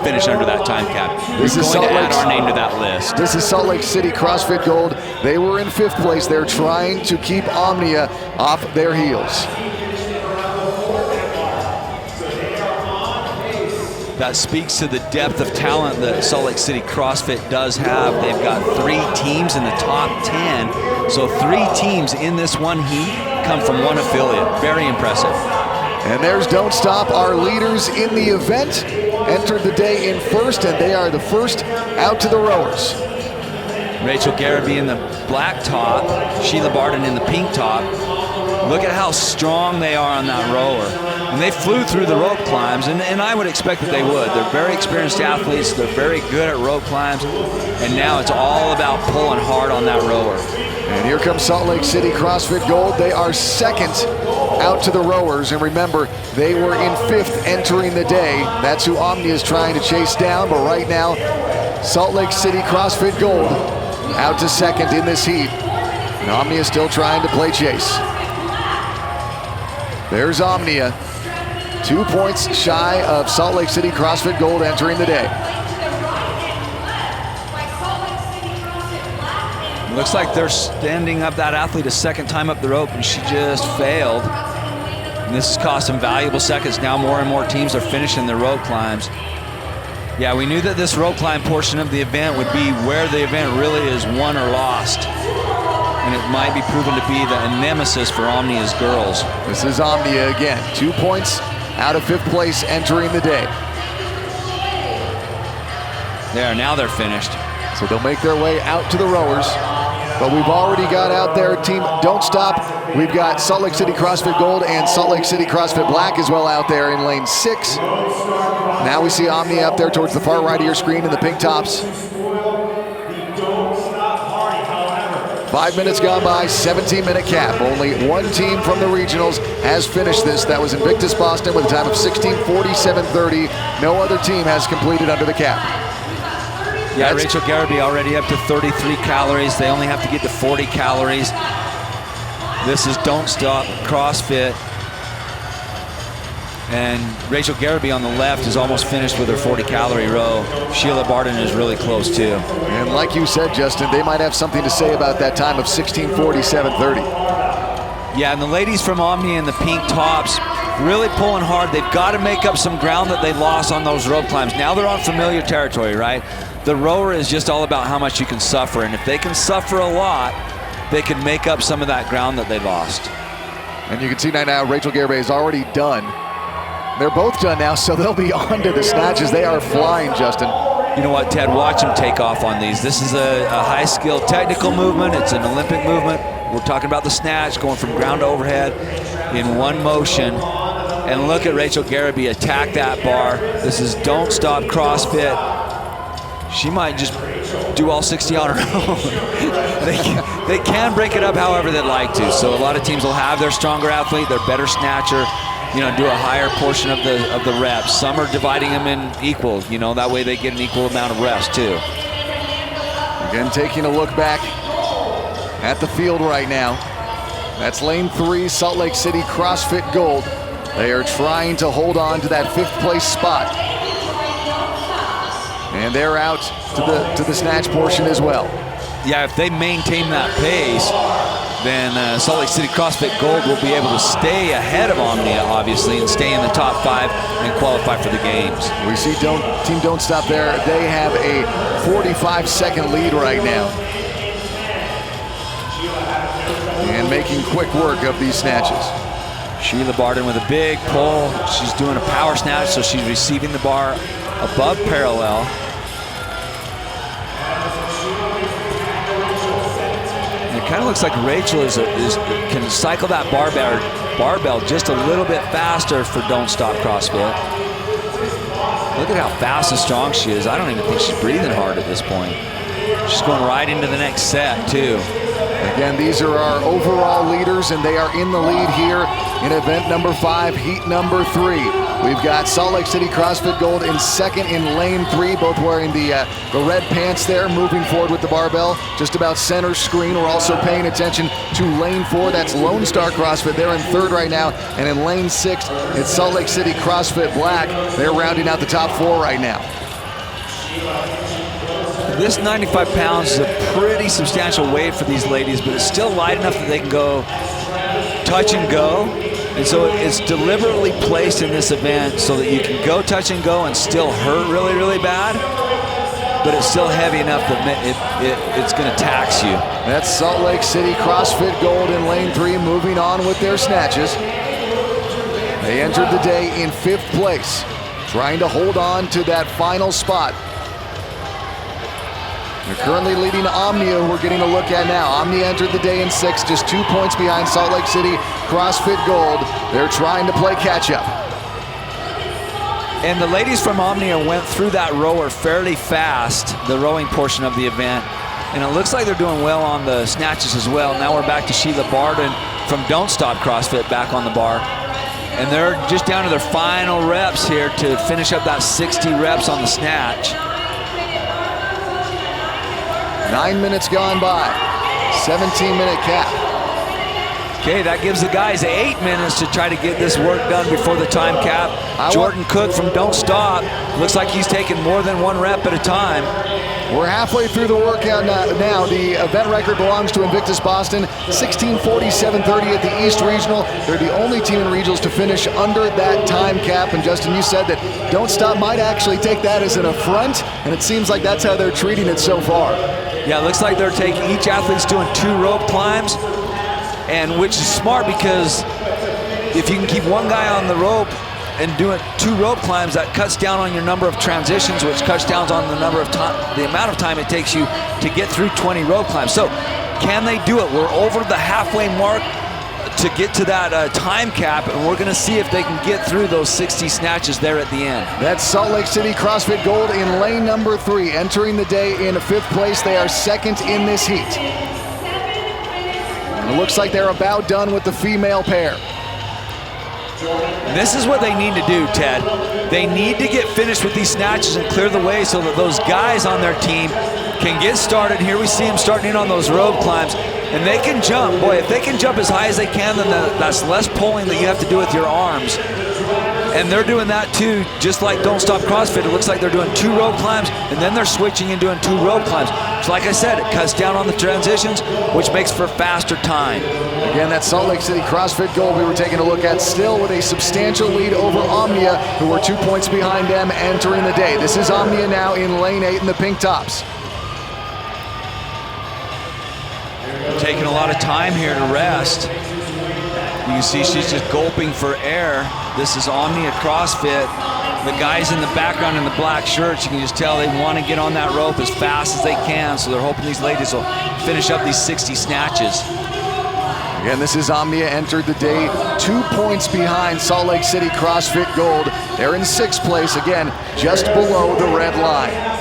finish under that time cap. We're going to add our name to that list. This is Salt Lake City CrossFit Gold. They were in 5th place. They're trying to keep Omnia off their heels. That speaks to the depth of talent that Salt Lake City CrossFit does have. They've got 3 teams in the top 10. So 3 teams in this one heat come from one affiliate. Very impressive. And there's Don't Stop, our leaders in the event. Entered the day in 1st, and they are the first out to the rowers. Rachel Garrity in the black top, Sheila Barden in the pink top. Look at how strong they are on that rower. And they flew through the rope climbs, and I would expect that they would. They're very experienced athletes. They're very good at rope climbs. And now it's all about pulling hard on that rower. And here comes Salt Lake City CrossFit Gold. They are 2nd out to the rowers. And remember, they were in 5th entering the day. That's who Omnia is trying to chase down. But right now, Salt Lake City CrossFit Gold out to 2nd in this heat. And Omnia is still trying to play chase. There's Omnia. 2 points shy of Salt Lake City CrossFit Gold entering the day. Looks like they're standing up that athlete a 2nd time up the rope, and she just failed. And this has cost them valuable seconds. Now more and more teams are finishing their rope climbs. Yeah, we knew that this rope climb portion of the event would be where the event really is won or lost. And it might be proven to be the nemesis for Omnia's girls. This is Omnia again. 2 points out of 5th place entering the day. There, now they're finished. So they'll make their way out to the rowers. But we've already got out there team Don't Stop. We've got Salt Lake City CrossFit Gold and Salt Lake City CrossFit Black as well out there in lane 6. Now we see Omnia up there towards the far right of your screen in the pink tops. 5 minutes gone by, 17-minute cap. Only one team from the regionals has finished this. That was Invictus Boston with a time of 16:47.30. No other team has completed under the cap. Yeah, Rachel Garrity already up to 33 calories. They only have to get to 40 calories. This is Don't Stop CrossFit. And Rachel Garrity on the left is almost finished with her 40-calorie row. Sheila Barden is really close too. And like you said, Justin, they might have something to say about that time of 16:47.30. Yeah, and the ladies from Omnia in the pink tops, really pulling hard. They've got to make up some ground that they lost on those rope climbs. Now they're on familiar territory, right? The rower is just all about how much you can suffer, and if they can suffer a lot, they can make up some of that ground that they lost. And you can see right now Rachel Garibay is already done. They're both done now, so they'll be on to the snatches. They are flying, Justin. You know what, Ted? Watch them take off on these. This is a high-skill technical movement. It's an Olympic movement. We're talking about the snatch, going from ground to overhead in one motion. And look at Rachel Garibay attack that bar. This is Don't Stop CrossFit. She might just do all 60 on her own. They can break it up however they'd like to. So a lot of teams will have their stronger athlete, their better snatcher, you know, do a higher portion of the reps. Some are dividing them in equal, you know, that way they get an equal amount of reps too. Again, taking a look back at the field right now. That's lane 3, Salt Lake City CrossFit Gold. They are trying to hold on to that 5th place spot. And they're out to the snatch portion as well. Yeah, if they maintain that pace, then Salt Lake City CrossFit Gold will be able to stay ahead of Omnia, obviously, and stay in the top 5 and qualify for the games. We see Team Don't Stop there. They have a 45-second lead right now. And making quick work of these snatches. Sheila Barden with a big pull. She's doing a power snatch, so she's receiving the bar above parallel. It kind of looks like Rachel can cycle that barbell just a little bit faster for Don't Stop CrossFit. Look at how fast and strong she is. I don't even think she's breathing hard at this point. She's going right into the next set too. Again, these are our overall leaders, and they are in the lead here in event number 5, heat number 3. We've got Salt Lake City CrossFit Gold in 2nd in lane 3, both wearing the red pants there, moving forward with the barbell, just about center screen. We're also paying attention to lane 4. That's Lone Star CrossFit. They're in 3rd right now, and in lane 6, it's Salt Lake City CrossFit Black. They're rounding out the top 4 right now. This 95 pounds is a pretty substantial weight for these ladies, but it's still light enough that they can go touch and go. And so it's deliberately placed in this event so that you can go touch and go and still hurt really, really bad, but it's still heavy enough that it's going to tax you. That's Salt Lake City CrossFit Gold in lane 3, moving on with their snatches. They entered the day in 5th place, trying to hold on to that final spot. They're currently leading Omnia, who we're getting a look at now. Omnia entered the day in 6th, just 2 points behind Salt Lake City CrossFit Gold. They're trying to play catch-up. And the ladies from Omnia went through that rower fairly fast, the rowing portion of the event. And it looks like they're doing well on the snatches as well. Now we're back to Sheila Barden from Don't Stop CrossFit back on the bar. And they're just down to their final reps here to finish up that 60 reps on the snatch. 9 minutes gone by, 17-minute cap. Okay, that gives the guys 8 minutes to try to get this work done before the time cap. Jordan Cook from Don't Stop, looks like he's taking more than 1 rep at a time. We're halfway through the workout now. The event record belongs to Invictus Boston, 16:47:30 at the East Regional. They're the only team in regionals to finish under that time cap. And Justin, you said that Don't Stop might actually take that as an affront, and it seems like that's how they're treating it so far. Yeah, it looks like they're taking, each athlete's doing 2 rope climbs, and which is smart because if you can keep one guy on the rope and doing 2 rope climbs, that cuts down on your number of transitions, which cuts down on the number of time, the amount of time it takes you to get through 20 rope climbs. So, can they do it? We're over the halfway mark to get to that time cap, and we're going to see if they can get through those 60 snatches there at the end. That's Salt Lake City CrossFit Gold in lane number 3, entering the day in 5th place. They are 2nd in this heat. And it looks like they're about done with the female pair. This is what they need to do, Ted. They need to get finished with these snatches and clear the way so that those guys on their team can get started. Here we see them starting in on those rope climbs, and they can jump. Boy, if they can jump as high as they can, then that's less pulling that you have to do with your arms. And they're doing that too, just like Don't Stop CrossFit. It looks like they're doing 2 rope climbs, and then they're switching and doing 2 rope climbs. So like I said, it cuts down on the transitions, which makes for faster time. Again, that Salt Lake City CrossFit gold we were taking a look at, still with a substantial lead over Omnia, who were 2 points behind them entering the day. This is Omnia now in lane 8 in the pink tops. Taking a lot of time here to rest. You can see she's just gulping for air. This is Omnia CrossFit. The guys in the background in the black shirts, you can just tell they want to get on that rope as fast as they can, so they're hoping these ladies will finish up these 60 snatches. Again, this is Omnia, entered the day 2 points behind Salt Lake City CrossFit Gold. They're in 6th place, again, just below the red line.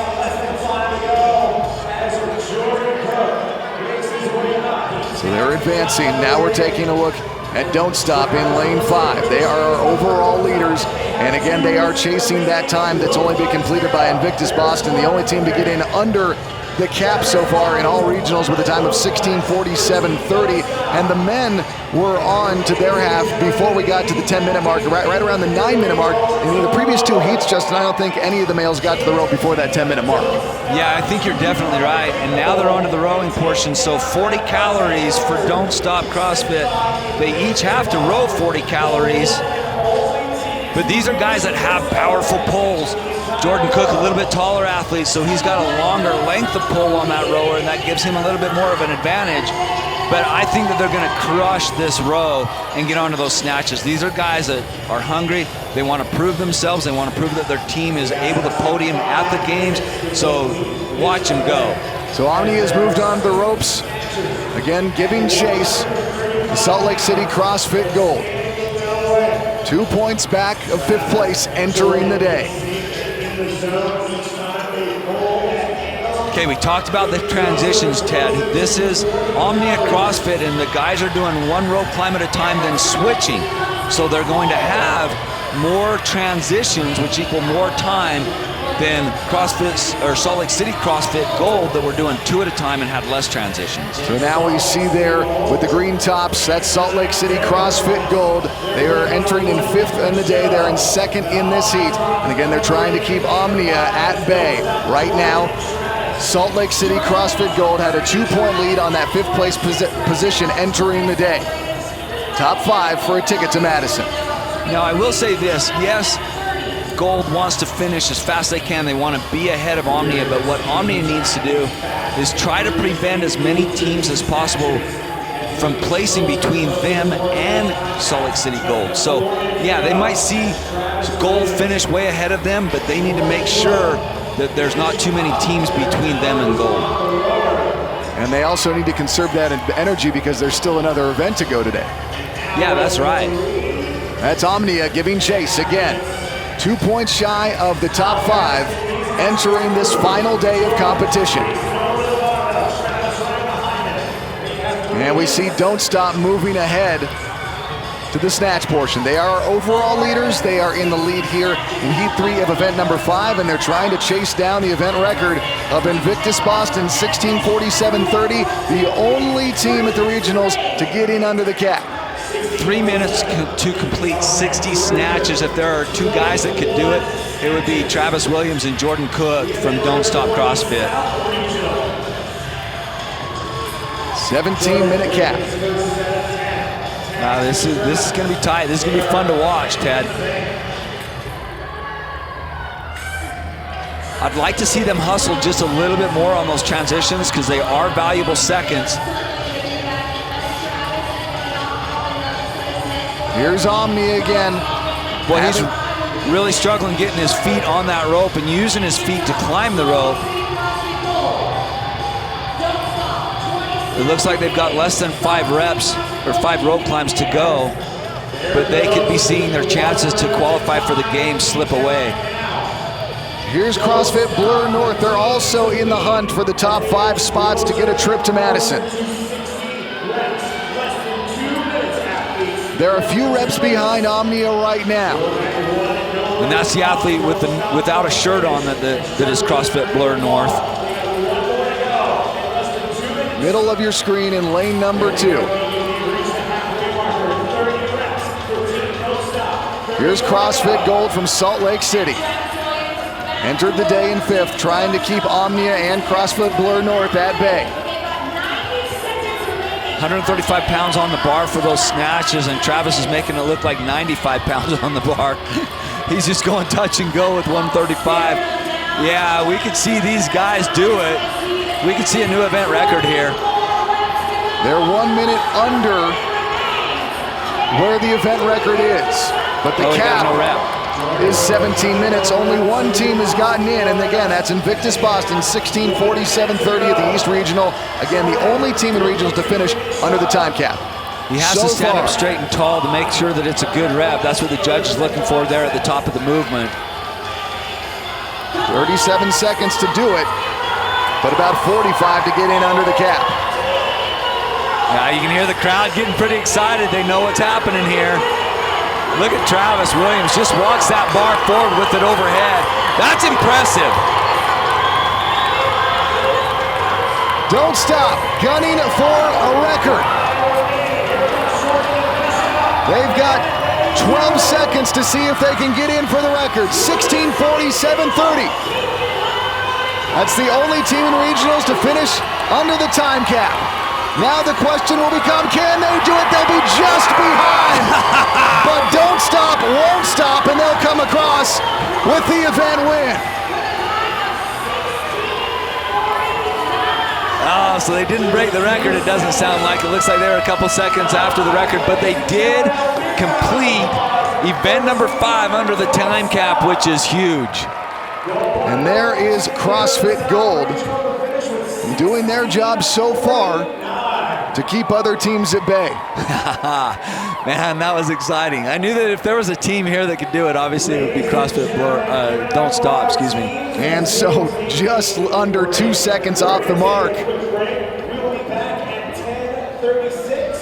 So they're advancing. Now we're taking a look at Don't Stop in lane 5. They are our overall leaders, and again, they are chasing that time that's only been completed by Invictus Boston, the only team to get in under the cap so far in all regionals with a time of 16:47:30, and the men were on to their half before we got to the 10-minute mark, right around the 9-minute mark. In the previous 2 heats, Justin, I don't think any of the males got to the rope before that 10-minute mark. Yeah, I think you're definitely right, and now they're on to the rowing portion, so 40 calories for Don't Stop CrossFit. They each have to row 40 calories, but these are guys that have powerful pulls. Jordan Cook, a little bit taller athlete, so he's got a longer length of pull on that rower, and that gives him a little bit more of an advantage. But I think that they're going to crush this row and get onto those snatches. These are guys that are hungry. They want to prove themselves. They want to prove that their team is able to podium at the games. So watch them go. So Omni has moved on to the ropes. Again, giving chase. The Salt Lake City CrossFit Gold. 2 points back of 5th place entering the day. Okay, we talked about the transitions, Ted. This is Omnia CrossFit, and the guys are doing 1 rope climb at a time, then switching. So they're going to have more transitions, which equal more time than CrossFit or Salt Lake City CrossFit Gold that were doing 2 at a time and had less transitions. So now we see there with the green tops, that's Salt Lake City CrossFit Gold. They are entering in 5th in the day. They're in 2nd in this heat. And again, they're trying to keep Omnia at bay. Right now, Salt Lake City CrossFit Gold had a 2-point lead on that 5th place position entering the day. Top 5 for a ticket to Madison. Now, I will say this, yes, Gold wants to finish as fast as they can. They want to be ahead of Omnia, but what Omnia needs to do is try to prevent as many teams as possible from placing between them and Salt Lake City Gold. So, yeah, they might see Gold finish way ahead of them, but they need to make sure that there's not too many teams between them and Gold. And they also need to conserve that energy because there's still another event to go today. Yeah, that's right. That's Omnia giving chase again. 2 points shy of the top 5 entering this final day of competition. And we see Don't Stop moving ahead to the snatch portion. They are our overall leaders. They are in the lead here in Heat 3 of event number 5, and they're trying to chase down the event record of Invictus Boston, 16:47:30, the only team at the regionals to get in under the cap. 3 minutes to complete 60 snatches. If there are 2 guys that could do it, it would be Travis Williams and Jordan Cook from Don't Stop CrossFit. 17-minute cap. This is going to be tight. This is going to be fun to watch, Ted. I'd like to see them hustle just a little bit more on those transitions because they are valuable seconds. Here's Omni again. Boy, he's really struggling getting his feet on that rope and using his feet to climb the rope. It looks like they've got less than 5 reps or 5 rope climbs to go, but they could be seeing their chances to qualify for the game slip away. Here's CrossFit Blur North. They're also in the hunt for the top 5 spots to get a trip to Madison. They're a few reps behind Omnia right now. And that's the athlete without a shirt on that is CrossFit Blur North. Middle of your screen in lane number 2. Here's CrossFit Gold from Salt Lake City. Entered the day in 5th, trying to keep Omnia and CrossFit Blur North at bay. 135 pounds on the bar for those snatches, and Travis is making it look like 95 pounds on the bar. He's just going touch and go with 135. Yeah, we could see these guys do it. We could see a new event record here. They're 1 minute under where the event record is, but the cap is 17 minutes. Only one team has gotten in, and again, that's Invictus Boston, 16:47:30 at the East Regional. Again, the only team in regionals to finish under the time cap. He has to stand up straight and tall to make sure that it's a good rev. That's what the judge is looking for there at the top of the movement. 37 seconds to do it, but about 45 to get in under the cap. Now you can hear the crowd getting pretty excited. They know what's happening here. Look at Travis Williams, just walks that bar forward with it overhead. That's impressive. Don't stop, gunning for a record. They've got 12 seconds to see if they can get in for the record. 16:47:30. That's the only team in regionals to finish under the time cap. Now the question will become, can they do it? They'll be just behind. But Don't Stop won't stop, and they'll come across with the event win. Oh, so they didn't break the record, it doesn't sound like. It looks like they were a couple seconds after the record, but they did complete event number 5 under the time cap, which is huge. And there is CrossFit Gold doing their job so far to keep other teams at bay. Man, that was exciting. I knew that if there was a team here that could do it, obviously it would be CrossFit Blur, Don't Stop, excuse me. And so just under 2 seconds off the mark. 10:36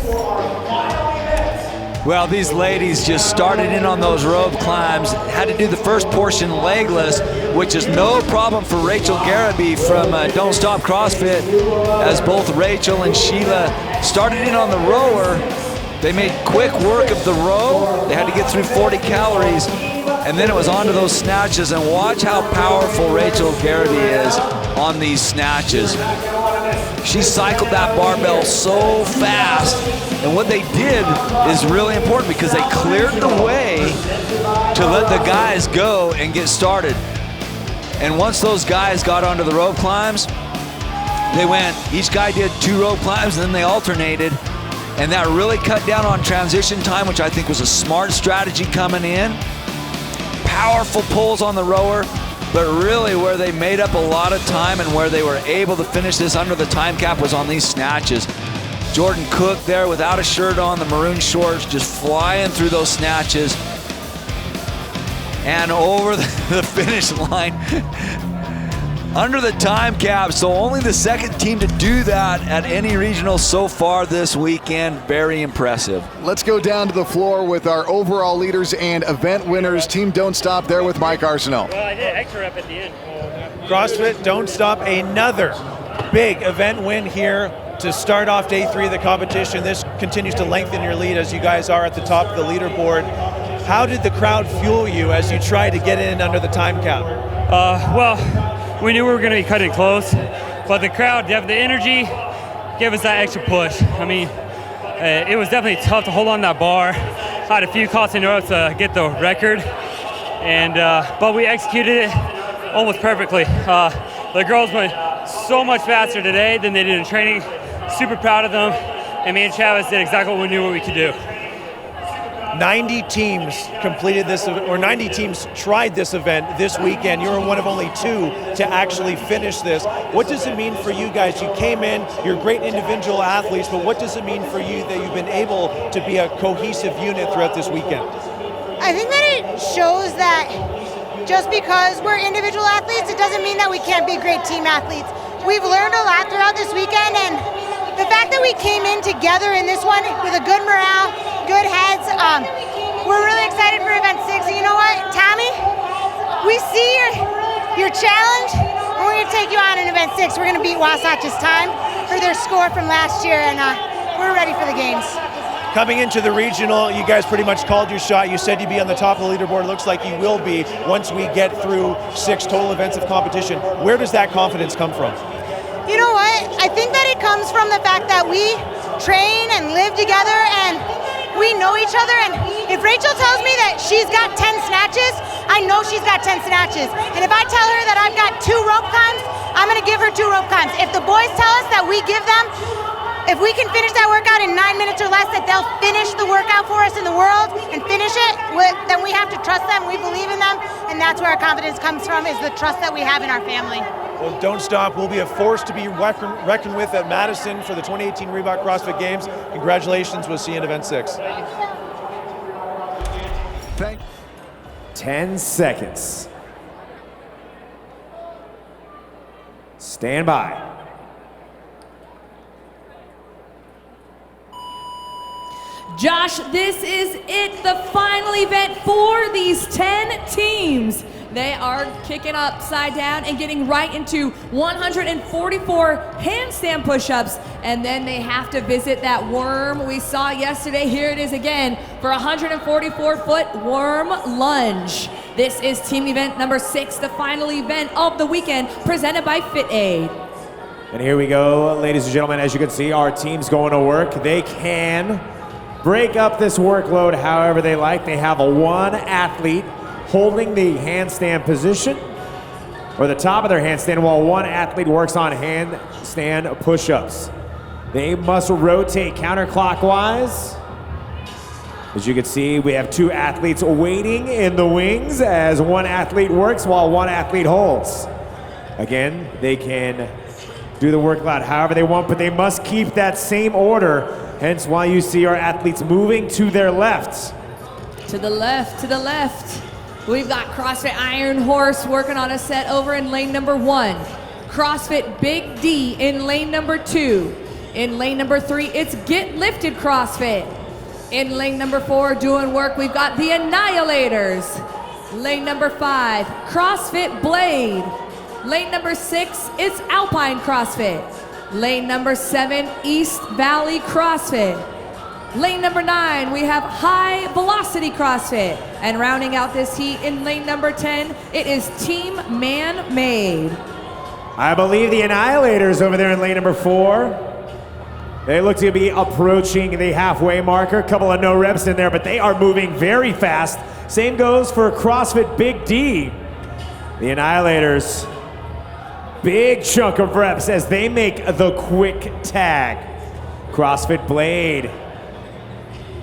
for our final event. Well, these ladies just started in on those rope climbs, had to do the first portion legless, which is no problem for Rachel Garaby from Don't Stop CrossFit, as both Rachel and Sheila started in on the rower. They made quick work of the row. They had to get through 40 calories, and then it was on to those snatches, and watch how powerful Rachel Garaby is on these snatches. She cycled that barbell so fast, and what they did is really important because they cleared the way to let the guys go and get started. And once those guys got onto the rope climbs, they went, each guy did 2 rope climbs, and then they alternated, and that really cut down on transition time, which I think was a smart strategy coming in. Powerful pulls on the rower, but really where they made up a lot of time and where they were able to finish this under the time cap was on these snatches. Jordan Cook there without a shirt on, the maroon shorts, just flying through those snatches and over the finish line under the time cap. So only the second team to do that at any regional so far this weekend. Very impressive. Let's go down to the floor with our overall leaders and event winners. Team Don't Stop there with Mike Arsenault. Well, I did extra up at the end. CrossFit Don't Stop, another big event win here to start off day 3 of the competition. This continues to lengthen your lead as you guys are at the top of the leaderboard. How did the crowd fuel you as you tried to get in under the time cap? Well, we knew we were going to be cutting close, but the crowd, the energy gave us that extra push. I mean, it was definitely tough to hold on that bar. I had a few calls in a row to get the record, and but we executed it almost perfectly. The girls went so much faster today than they did in training. Super proud of them, and me and Travis did exactly what we knew what we could do. 90 teams completed this, or 90 teams tried this event this weekend. You were one of only 2 to actually finish this. What does it mean for you guys? You came in, you're great individual athletes, but what does it mean for you that you've been able to be a cohesive unit throughout this weekend? I think that it shows that just because we're individual athletes, it doesn't mean that we can't be great team athletes. We've learned a lot throughout this weekend, and the fact that we came in together in this one with a good morale, good heads, we're really excited for event 6. And you know what, Tommy? We see your challenge, and we're going to take you on in event 6. We're going to beat Wasatch's time for their score from last year, and we're ready for the games. Coming into the regional, you guys pretty much called your shot. You said you'd be on the top of the leaderboard. It looks like you will be once we get through 6 total events of competition. Where does that confidence come from? You know what? I think that it comes from the fact that we train and live together and we know each other. And if Rachel tells me that she's got 10 snatches, I know she's got 10 snatches. And if I tell her that I've got 2 rope climbs, I'm gonna give her 2 rope climbs. If the boys tell us that we give them, if we can finish that workout in 9 minutes or less, that they'll finish the workout for us in the world and finish it, then we have to trust them, we believe in them, and that's where our confidence comes from, is the trust that we have in our family. Well, don't stop. We'll be a force to be reckoned with at Madison for the 2018 Reebok CrossFit Games. Congratulations. We'll see you in Event 6. 10 seconds. Stand by. Josh, this is it, the final event for these 10 teams. They are kicking upside down and getting right into 144 handstand push-ups, and then they have to visit that worm we saw yesterday. Here it is again for a 144-foot worm lunge. This is team event number 6, the final event of the weekend, presented by FitAid. And here we go, ladies and gentlemen. As you can see, our team's going to work. They can break up this workload however they like. They have one athlete holding the handstand position or the top of their handstand while one athlete works on handstand push-ups. They must rotate counterclockwise. As you can see, we have 2 athletes waiting in the wings as one athlete works while one athlete holds. Again, they can do the workout however they want, but they must keep that same order. Hence why you see our athletes moving to their left. To the left, to the left. We've got CrossFit Iron Horse working on a set over in lane number 1. CrossFit Big D in lane number 2. In lane number 3, it's Get Lifted CrossFit. In lane number 4, doing work, we've got the Annihilators. Lane number 5, CrossFit Blade. Lane number 6, it's Alpine CrossFit. Lane number 7, East Valley CrossFit. Lane number 9, we have High Velocity CrossFit. And rounding out this heat in lane number 10, it is Team Man Made. I believe the Annihilators over there in lane number 4. They look to be approaching the halfway marker. A couple of no reps in there, but they are moving very fast. Same goes for CrossFit Big D. The Annihilators, big chunk of reps as they make the quick tag. CrossFit Blade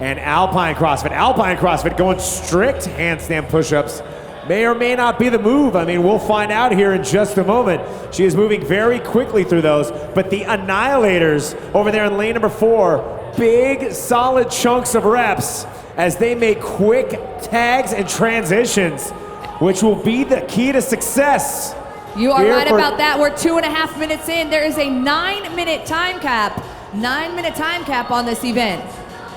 and Alpine CrossFit. Alpine CrossFit going strict handstand push-ups. May or may not be the move. I mean, we'll find out here in just a moment. She is moving very quickly through those. But the Annihilators over there in lane number 4, big solid chunks of reps as they make quick tags and transitions, which will be the key to success. You are right about that. We're 2.5 minutes in. There is a 9-minute time cap. 9-minute time cap on this event.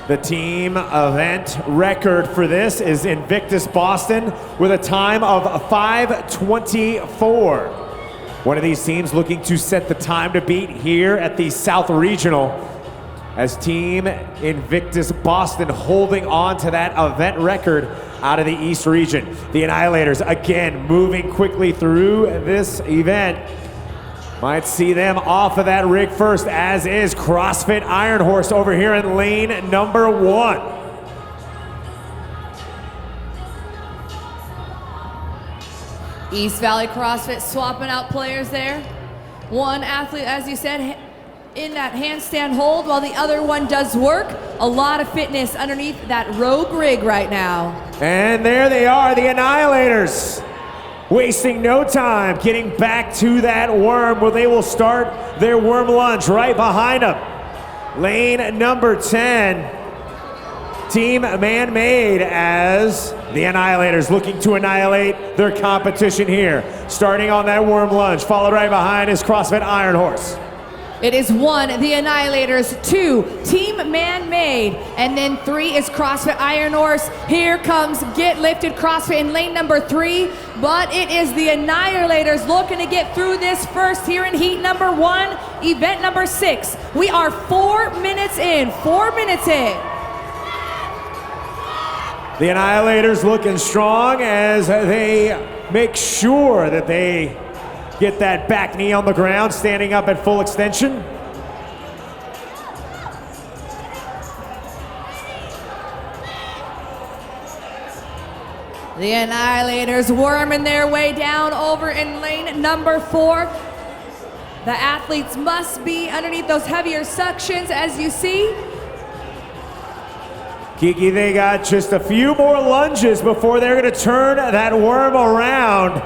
The team event record for this is Invictus Boston with a time of 5:24. One of these teams looking to set the time to beat here at the South Regional, as Team Invictus Boston holding on to that event record out of the East region. The Annihilators again moving quickly through this event. Might see them off of that rig first, as is CrossFit Iron Horse over here in lane number 1. East Valley CrossFit swapping out players there. One athlete, as you said, in that handstand hold while the other one does work. A lot of fitness underneath that rogue rig right now. And there they are, the Annihilators. Wasting no time, getting back to that worm where they will start their worm lunge right behind them. Lane number 10, Team Man-Made, as the Annihilators looking to annihilate their competition here. Starting on that worm lunge, followed right behind is CrossFit Iron Horse. It is 1, the Annihilators, 2, Team Man-Made, and then 3 is CrossFit Iron Horse. Here comes Get Lifted CrossFit in lane number 3, but it is the Annihilators looking to get through this first here in heat number 1, event number 6. We are 4 minutes in, 4 minutes in. The Annihilators looking strong as they make sure that they get that back knee on the ground, standing up at full extension. The Annihilators worming their way down over in lane number 4. The athletes must be underneath those heavier suctions, as you see. Kiki, they got just a few more lunges before they're going to turn that worm around.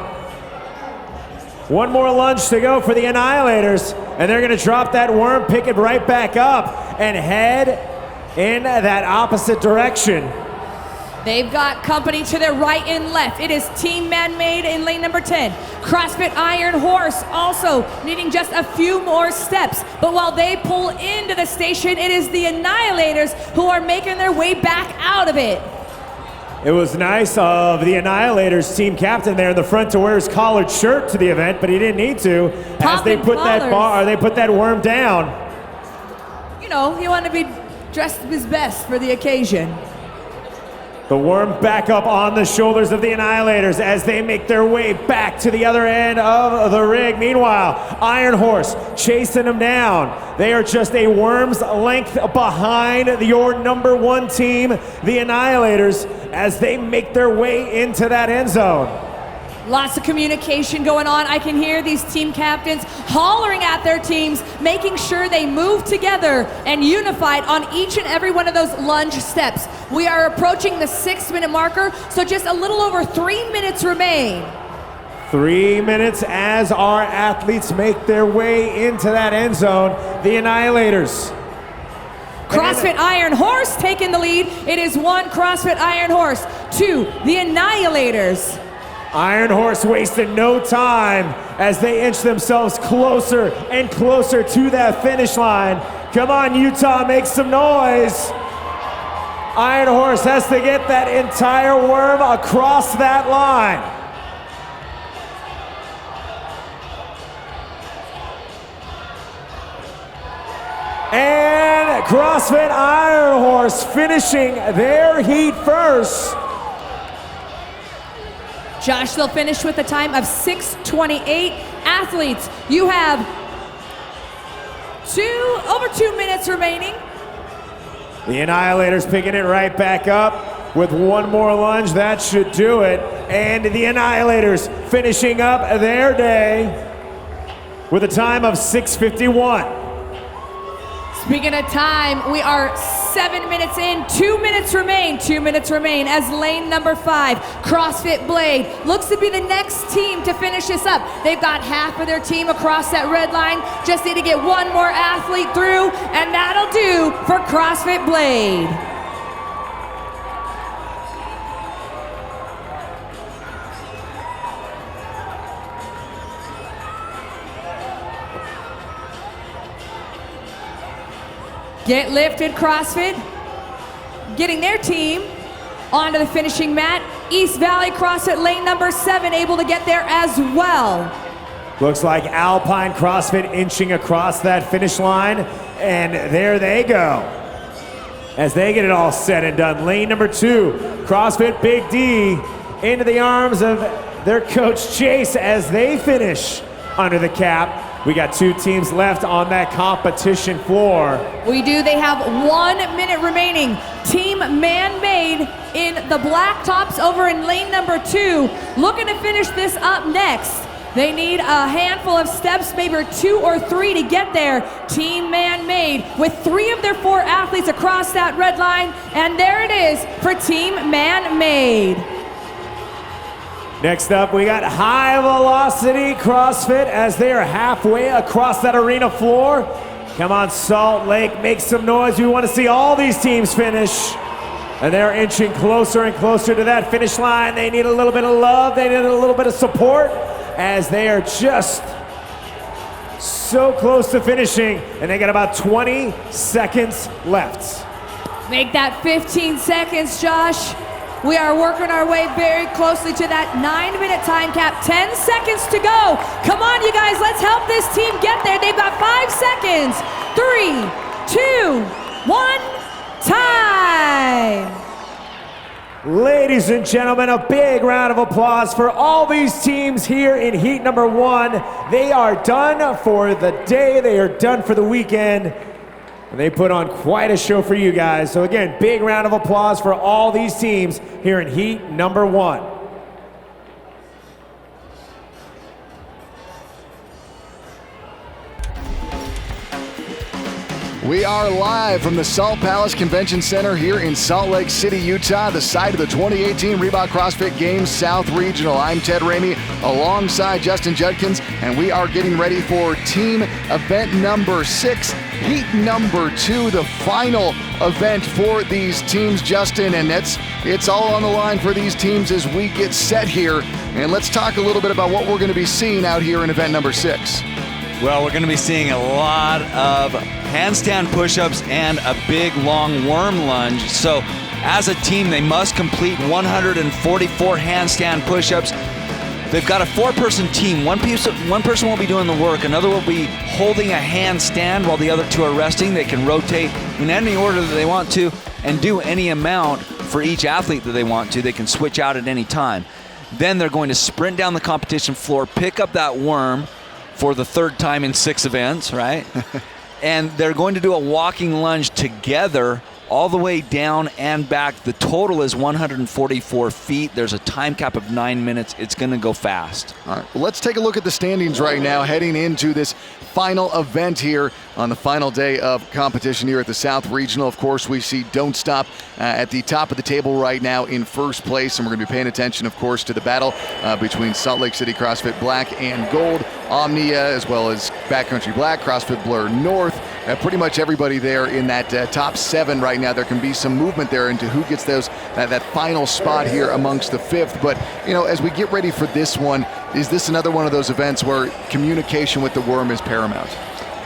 One more lunge to go for the Annihilators, and they're going to drop that worm, pick it right back up, and head in that opposite direction. They've got company to their right and left. It is Team Man-Made in lane number 10. CrossFit Iron Horse also needing just a few more steps. But while they pull into the station, it is the Annihilators who are making their way back out of it. It was nice of the Annihilators team captain there in the front to wear his collared shirt to the event, but he didn't need to as they put that worm down. You know, he wanted to be dressed his best for the occasion. The worm back up on the shoulders of the Annihilators as they make their way back to the other end of the rig. Meanwhile, Iron Horse chasing them down. They are just a worm's length behind your number 1 team, the Annihilators, as they make their way into that end zone. Lots of communication going on. I can hear these team captains hollering at their teams, making sure they move together and unified on each and every one of those lunge steps. We are approaching the 6-minute marker, so just a little over 3 minutes remain. 3 minutes as our athletes make their way into that end zone. The Annihilators. CrossFit Iron Horse taking the lead. It is 1 CrossFit Iron Horse, 2 the Annihilators. Iron Horse wasting no time as they inch themselves closer and closer to that finish line. Come on, Utah, make some noise. Iron Horse has to get that entire worm across that line. And CrossFit Iron Horse finishing their heat first. Josh, they'll finish with a time of 6:28. Athletes, you have over 2 minutes remaining. The Annihilators picking it right back up with one more lunge. That should do it. And the Annihilators finishing up their day with a time of 6:51. Speaking of time, we are 7 minutes in, 2 minutes remain. 2 minutes remain as lane number 5, CrossFit Blade, looks to be the next team to finish this up. They've got half of their team across that red line. Just need to get one more athlete through, and that'll do for CrossFit Blade. Get lifted, CrossFit. Getting their team onto the finishing mat. East Valley CrossFit lane number 7 able to get there as well. Looks like Alpine CrossFit inching across that finish line, and there they go. As they get it all said and done, lane number 2, CrossFit Big D into the arms of their coach Chase as they finish under the cap. We got 2 teams left on that competition floor. We do. They have 1 minute remaining. Team Man-Made in the black tops over in lane number 2, looking to finish this up next. They need a handful of steps, maybe 2 or 3 to get there. Team Man-Made with 3 of their 4 athletes across that red line, and there it is for Team Man-Made. Next up, we got High Velocity CrossFit as they are halfway across that arena floor. Come on, Salt Lake, make some noise. We want to see all these teams finish. And they're inching closer and closer to that finish line. They need a little bit of love. They need a little bit of support as they are just so close to finishing. And they got about 20 seconds left. Make that 15 seconds, Josh. We are working our way very closely to that 9-minute time cap. 10 seconds to go. Come on, you guys, let's help this team get there. They've got 5 seconds. 3, 2, 1, time. Ladies and gentlemen, a big round of applause for all these teams here in heat number 1. They are done for the day. They are done for the weekend. And they put on quite a show for you guys. So again, big round of applause for all these teams here in heat number 1. We are live from the Salt Palace Convention Center here in Salt Lake City, Utah, the site of the 2018 Reebok CrossFit Games South Regional. I'm Ted Ramey alongside Justin Judkins, and we are getting ready for team event number 6, heat number 2, the final event for these teams, Justin, and it's all on the line for these teams as we get set here. And let's talk a little bit about what we're going to be seeing out here in event number 6. Well, we're going to be seeing a lot of handstand push-ups and a big long worm lunge. So as a team, they must complete 144 handstand push-ups. They've got a 4-person team. One person will be doing the work, another will be holding a handstand while the other 2 are resting. They can rotate in any order that they want to and do any amount for each athlete that they want to. They can switch out at any time. Then they're going to sprint down the competition floor, pick up that worm for the 3rd time in 6 events, right? And they're going to do a walking lunge together all the way down and back. The total is 144 feet. There's a time cap of 9 minutes. It's going to go fast. All right, well, let's take a look at the standings right now heading into this final event here on the final day of competition here at the South Regional. Of course, we see Don't Stop at the top of the table right now in first place, and we're going to be paying attention, of course, to the battle between Salt Lake City CrossFit Black and Gold, Omnia, as well as Backcountry Black, CrossFit Blur North. Pretty much everybody there in that top 7 right now. There can be some movement there into who gets that final spot here amongst the 5th. But, you know, as we get ready for this one, is this another one of those events where communication with the worm is paramount?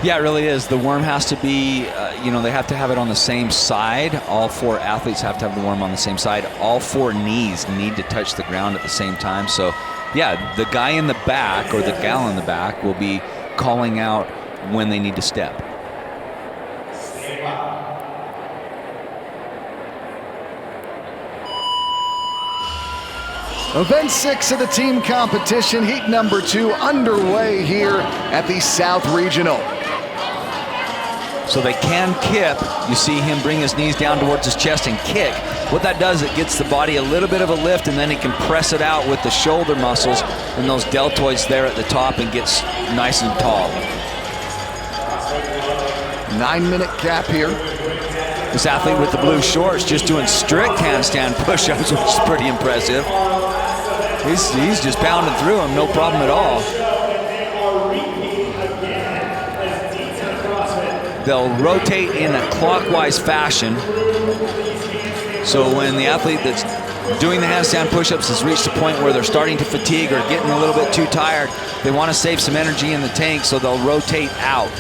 Yeah, it really is. The worm has to be, they have to have it on the same side. All 4 athletes have to have the worm on the same side. All 4 knees need to touch the ground at the same time. So, yeah, the guy in the back or the gal in the back will be calling out when they need to step. Event 6 of the team competition, heat number 2, underway here at the South Regional. So they can kip. You see him bring his knees down towards his chest and kick. What that does, it gets the body a little bit of a lift, and then he can press it out with the shoulder muscles and those deltoids there at the top and gets nice and tall. 9-minute cap here. This athlete with the blue shorts just doing strict handstand push-ups, which is pretty impressive. He's just pounding through them, no problem at all. They'll rotate in a clockwise fashion. So when the athlete that's doing the handstand push-ups has reached a point where they're starting to fatigue or getting a little bit too tired, they want to save some energy in the tank, so they'll rotate out.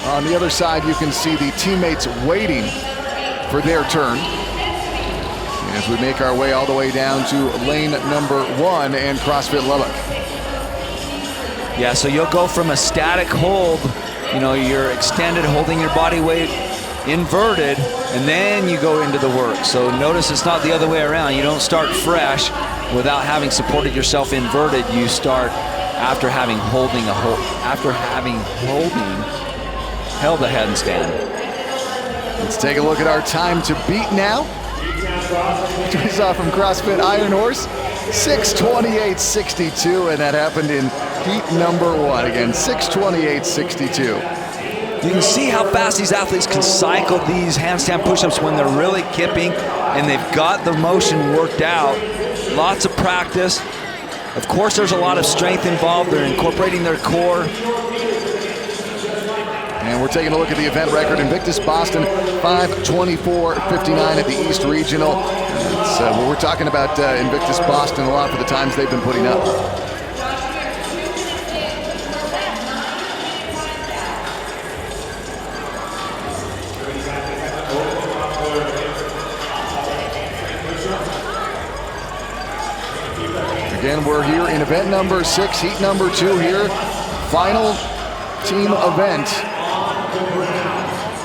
On the other side, you can see the teammates waiting for their turn as we make our way all the way down to lane number 1 and CrossFit Lubbock. Yeah, so you'll go from a static hold, you're extended, holding your body weight inverted, and then you go into the work. So notice it's not the other way around. You don't start fresh without having supported yourself inverted. You start after having held a handstand. Let's take a look at our time to beat now. Which we saw from CrossFit Iron Horse, 6:28.62, and that happened in heat number 1. Again, 6:28.62. You can see how fast these athletes can cycle these handstand push-ups when they're really kipping and they've got the motion worked out. Lots of practice. Of course, there's a lot of strength involved. They're incorporating their core. And we're taking a look at the event record. Invictus Boston, 5:24.59 at the East Regional. We're talking about Invictus Boston a lot for the times they've been putting up. Again, we're here in event number 6, heat number 2 here. Final team event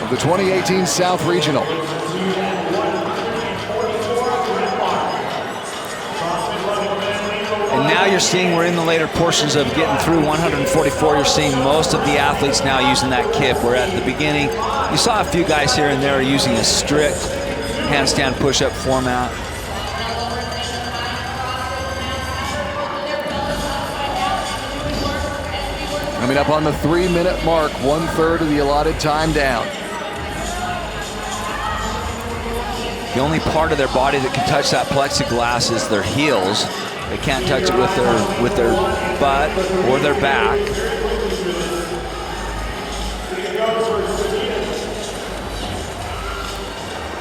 of of the 2018 South Regional. And now you're seeing we're in the later portions of getting through 144. You're seeing most of the athletes now using that kip, where at the beginning, you saw a few guys here and there using a strict handstand push-up format. Coming up on the 3-minute mark, 1/3 of the allotted time down. The only part of their body that can touch that plexiglass is their heels. They can't touch it with their butt or their back.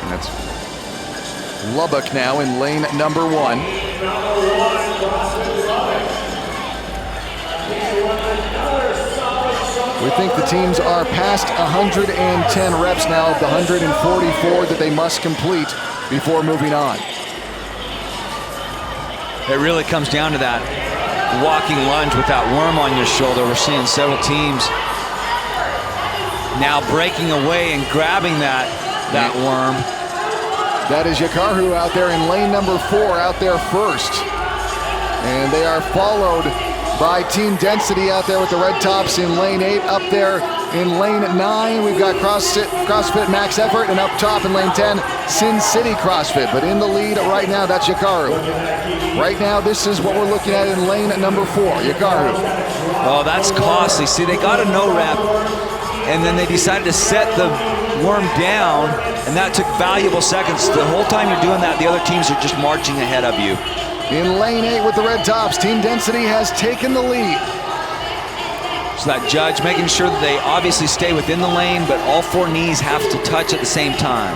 And that's Lubbock now in lane number 1. We think the teams are past 110 reps now of the 144 that they must complete before moving on. It really comes down to that walking lunge with that worm on your shoulder. We're seeing several teams now breaking away and grabbing that worm. That is Yakaru out there in lane number 4, out there first. And they are followed by Team Density out there with the red tops in lane 8. Up there in lane 9, we've got CrossFit Max Effort, and up top in lane 10, Sin City CrossFit. But in the lead right now, that's Yakaru. Right now, this is what we're looking at in lane number 4, Yakaru. Oh, that's costly. See, they got a no rep, and then they decided to set the worm down, and that took valuable seconds. The whole time you're doing that, the other teams are just marching ahead of you. In lane 8 with the red tops, Team Density has taken the lead. So that judge making sure that they obviously stay within the lane, but all 4 knees have to touch at the same time.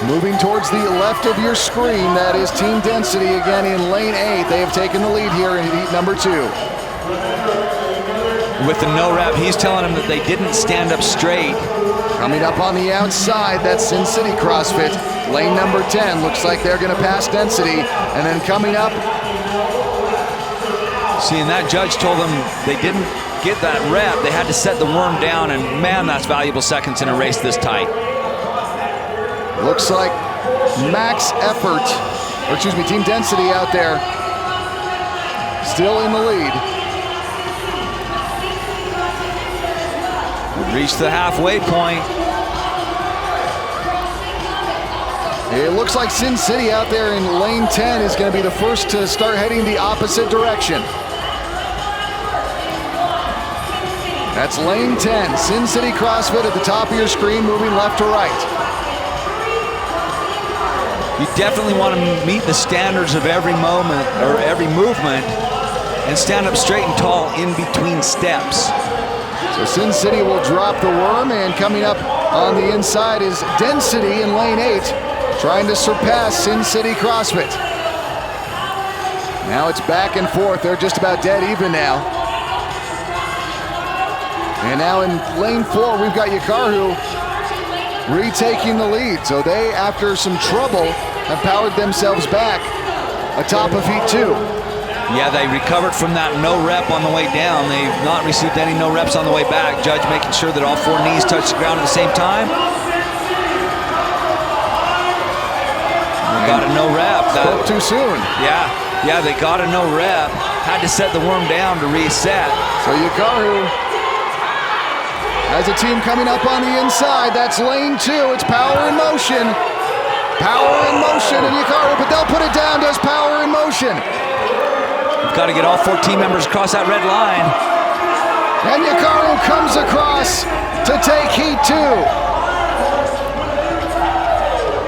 Moving towards the left of your screen, that is Team Density again in lane 8. They have taken the lead here in heat number 2. With the no rep, he's telling them that they didn't stand up straight. Coming up on the outside, that's Sin City CrossFit. Lane number 10, looks like they're gonna pass Density. And then coming up. See, and that judge told them they didn't get that rep. They had to set the worm down, and man, that's valuable seconds in a race this tight. Looks like Max Effort, or excuse me, Team Density out there, still in the lead. Reached the halfway point. It looks like Sin City out there in lane 10 is going to be the first to start heading the opposite direction. That's lane 10, Sin City CrossFit at the top of your screen, moving left to right. You definitely want to meet the standards of every moment or every movement and stand up straight and tall in between steps. So Sin City will drop the worm, and coming up on the inside is Density in lane 8, trying to surpass Sin City CrossFit. Now it's back and forth. They're just about dead even now. And now in lane 4, we've got Yakaru retaking the lead. So they, after some trouble, have powered themselves back atop of heat 2. Yeah, they recovered from that no rep on the way down. They've not received any no reps on the way back. Judge making sure that all 4 knees touch the ground at the same time. They got a no rep. Spoke too soon. Yeah, they got a no rep. Had to set the worm down to reset. So Yakaru has a team coming up on the inside. That's lane 2. It's Power in Motion. Power in Motion and Yakaru, but they'll put it down. Does Power in Motion. Got to get all 4 team members across that red line. And Yakaru comes across to take heat 2.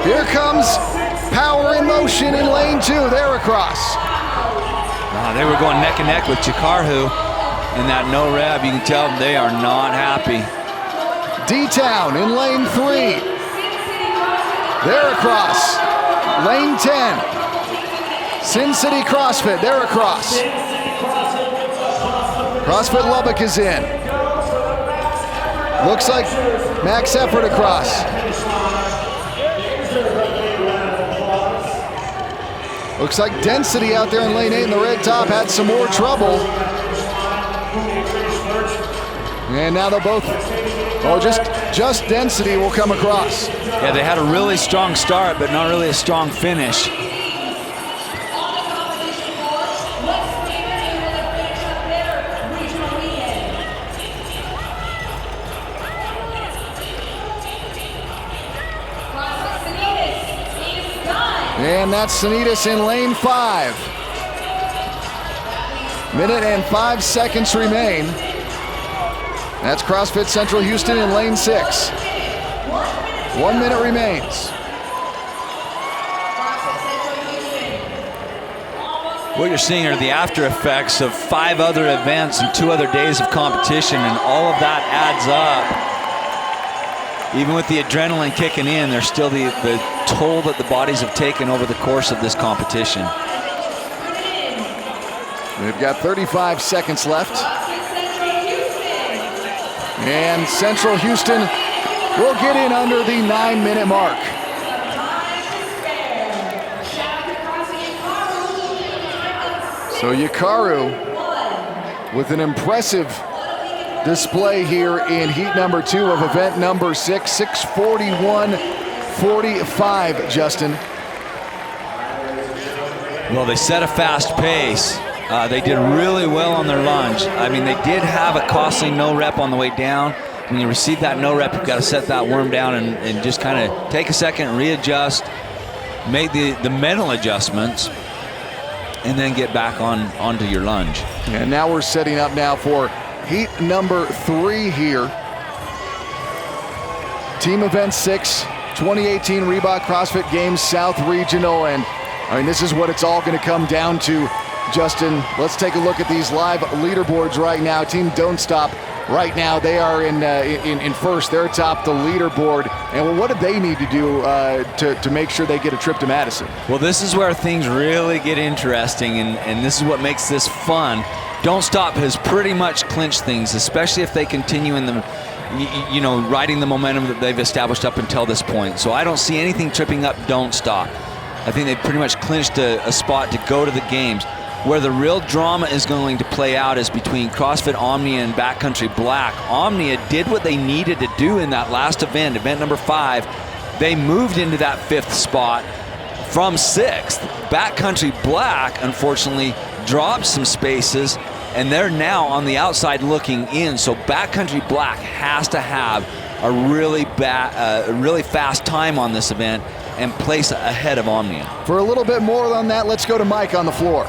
Here comes Power in Motion in lane 2. They're across. They were going neck and neck with Yakaru in that no rep. You can tell they are not happy. D-Town in lane 3. They're across. Lane 10. Sin City CrossFit, they're across. CrossFit Lubbock is in. Looks like Max Effort across. Looks like Density out there in lane 8 in the red top had some more trouble. And now they'll both Oh, just density will come across. Yeah, they had a really strong start, but not really a strong finish. And that's Snatches in lane 5. Minute and 5 seconds remain. That's CrossFit Central Houston in lane 6. 1 minute remains. What you're seeing are the after effects of 5 other events and 2 other days of competition, and all of that adds up. Even with the adrenaline kicking in, there's still the toll that the bodies have taken over the course of this competition. We've got 35 seconds left. And Central Houston will get in under the 9-minute mark. So Yakaru with an impressive display here in heat number 2 of event number 6, 6:41.45, Justin. Well, they set a fast pace. They did really well on their lunge. I mean, they did have a costly no rep on the way down. When you receive that no rep, you've got to set that worm down and just kind of take a second, readjust, make the mental adjustments, and then get back onto your lunge. And now we're setting up now for heat number 3 here. Team event 6, 2018 Reebok CrossFit Games South Regional. And I mean, this is what it's all going to come down to, Justin. Let's take a look at these live leaderboards right now. Team Don't Stop right now, they are in first. They're atop the leaderboard. And well, what do they need to do to make sure they get a trip to Madison? Well, this is where things really get interesting, and this is what makes this fun. Don't Stop has pretty much clinched things, especially if they continue in the, riding the momentum that they've established up until this point. So I don't see anything tripping up Don't Stop. I think they've pretty much clinched a spot to go to the games. Where the real drama is going to play out is between CrossFit Omnia and Backcountry Black. Omnia did what they needed to do in that last event, event number 5. They moved into that 5th spot from 6th. Backcountry Black, unfortunately, dropped some spaces, and they're now on the outside looking in. So Backcountry Black has to have a really fast time on this event and place ahead of Omnia. For a little bit more on that, let's go to Mike on the floor.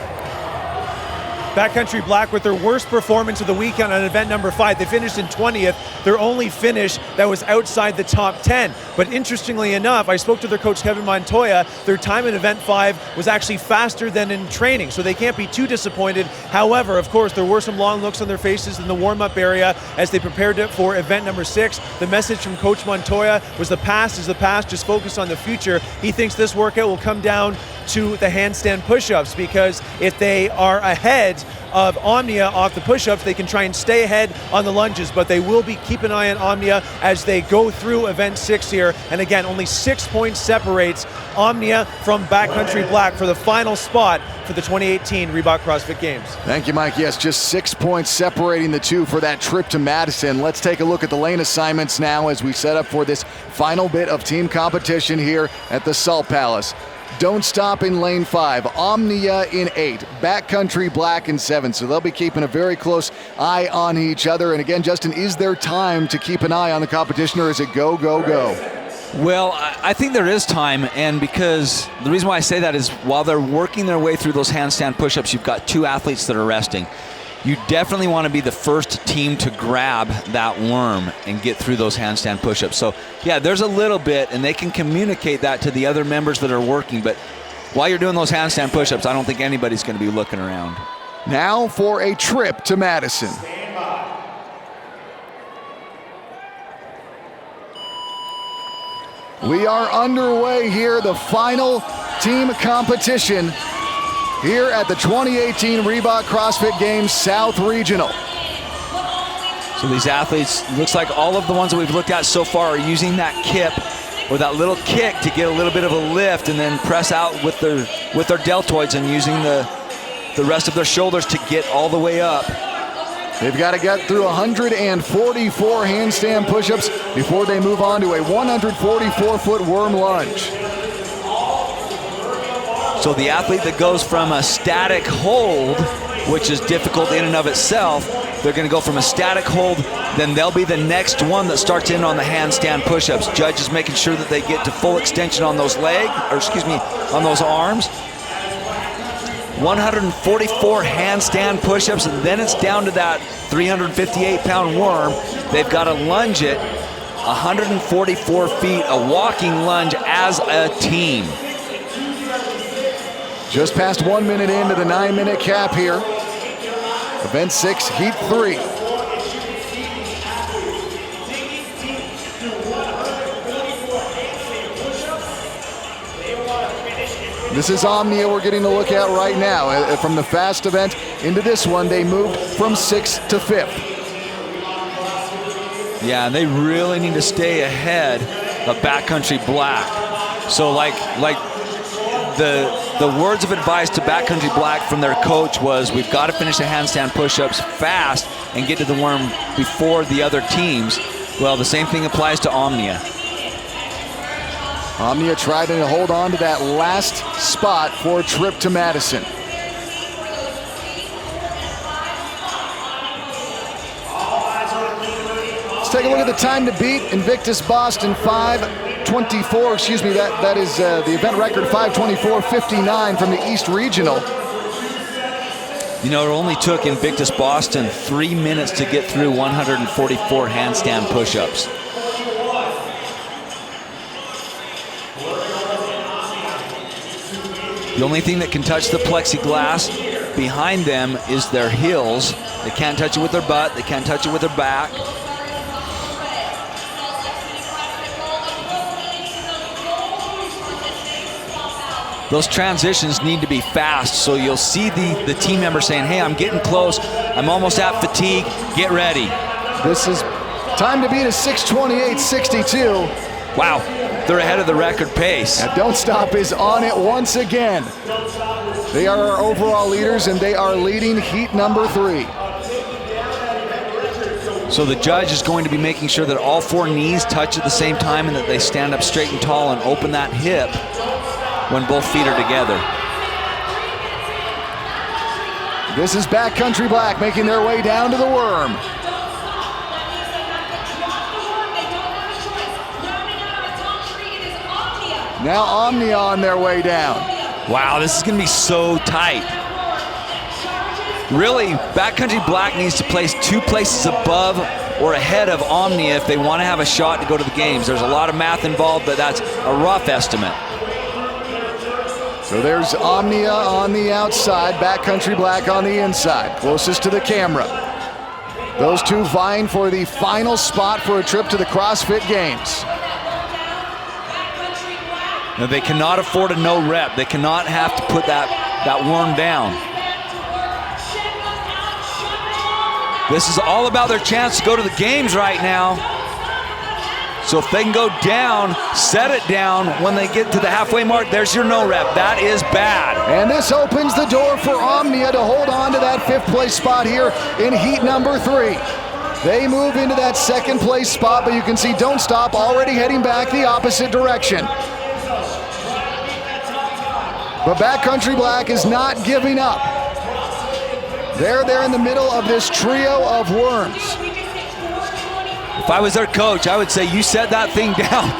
Backcountry Black with their worst performance of the weekend on event number 5. They finished in 20th, their only finish that was outside the top 10. But interestingly enough, I spoke to their coach Kevin Montoya. Their time in event 5 was actually faster than in training, so they can't be too disappointed. However, of course, there were some long looks on their faces in the warm-up area as they prepared for event number 6. The message from Coach Montoya was the past is the past, just focus on the future. He thinks this workout will come down to the handstand push-ups, because if they are ahead of Omnia off the push-ups, they can try and stay ahead on the lunges, but they will be keep an eye on Omnia as they go through event 6 here. And again, only 6 points separates Omnia from Backcountry Black for the final spot for the 2018 Reebok CrossFit Games. Thank you, Mike. Yes, just 6 points separating the two for that trip to Madison. Let's take a look at the lane assignments now as we set up for this final bit of team competition here at the Salt Palace. Don't Stop in lane 5, Omnia in 8, Backcountry Black in 7. So they'll be keeping a very close eye on each other. And again, Justin, is there time to keep an eye on the competition, or is it go, go, go? Well, I think there is time, and because the reason why I say that is while they're working their way through those handstand push-ups, you've got 2 athletes that are resting. You definitely want to be the first team to grab that worm and get through those handstand push-ups. So yeah, there's a little bit, and they can communicate that to the other members that are working, but while you're doing those handstand push-ups, I don't think anybody's going to be looking around. Now for a trip to Madison. We are underway here, the final team competition here at the 2018 Reebok CrossFit Games South Regional. So these athletes, looks like all of the ones that we've looked at so far are using that kip or that little kick to get a little bit of a lift and then press out with their deltoids and using the rest of their shoulders to get all the way up. They've got to get through 144 handstand push-ups before they move on to a 144-foot worm lunge. So the athlete that goes from a static hold, which is difficult in and of itself, they're going to go from a static hold, then they'll be the next one that starts in on the handstand push-ups. Judges making sure that they get to full extension on those on those arms. 144 handstand push-ups, and then it's down to that 358-pound worm. They've got to lunge it 144 feet, a walking lunge as a team. Just past 1 minute into the 9-minute cap here. Event 6, Heat 3. This is Omnia we're getting a look at right now. From the fast event into this one, they moved from 6th to 5th. Yeah, and they really need to stay ahead of Backcountry Black. So like the words of advice to Backcountry Black from their coach was, we've got to finish the handstand push-ups fast and get to the worm before the other teams. Well, the same thing applies to Omnia. Omnia tried to hold on to that last spot for a trip to Madison. Let's take a look at the time to beat. Invictus Boston 5:24, excuse me, that is the event record 5:24.59 from the East Regional. You know, it only took Invictus Boston 3 minutes to get through 144 handstand push-ups. The only thing that can touch the plexiglass behind them is their heels. They can't touch it with their butt. They can't touch it with their back. Those transitions need to be fast, so you'll see the team member saying, hey, I'm getting close. I'm almost at fatigue. Get ready. This is time to beat a 6:28.62. Wow, they're ahead of the record pace. And Don't Stop is on it once again. They are our overall leaders, and they are leading heat number 3. So the judge is going to be making sure that all 4 knees touch at the same time and that they stand up straight and tall and open that hip when both feet are together. This is Backcountry Black making their way down to the worm. Now Omnia on their way down. Wow, this is going to be so tight. Really, Backcountry Black needs to place 2 places above or ahead of Omnia if they want to have a shot to go to the games. There's a lot of math involved, but that's a rough estimate. So there's Omnia on the outside, Backcountry Black on the inside, closest to the camera. Those two vying for the final spot for a trip to the CrossFit Games. Now, they cannot afford a no rep. They cannot have to put that worm down. This is all about their chance to go to the games right now. So if they can go down, set it down when they get to the halfway mark, there's your no rep. That is bad. And this opens the door for Omnia to hold on to that 5th place spot here in heat number 3. They move into that 2nd place spot, but you can see Don't Stop already heading back the opposite direction. But Backcountry Black is not giving up. They're there in the middle of this trio of worms. If I was their coach, I would say, you set that thing down,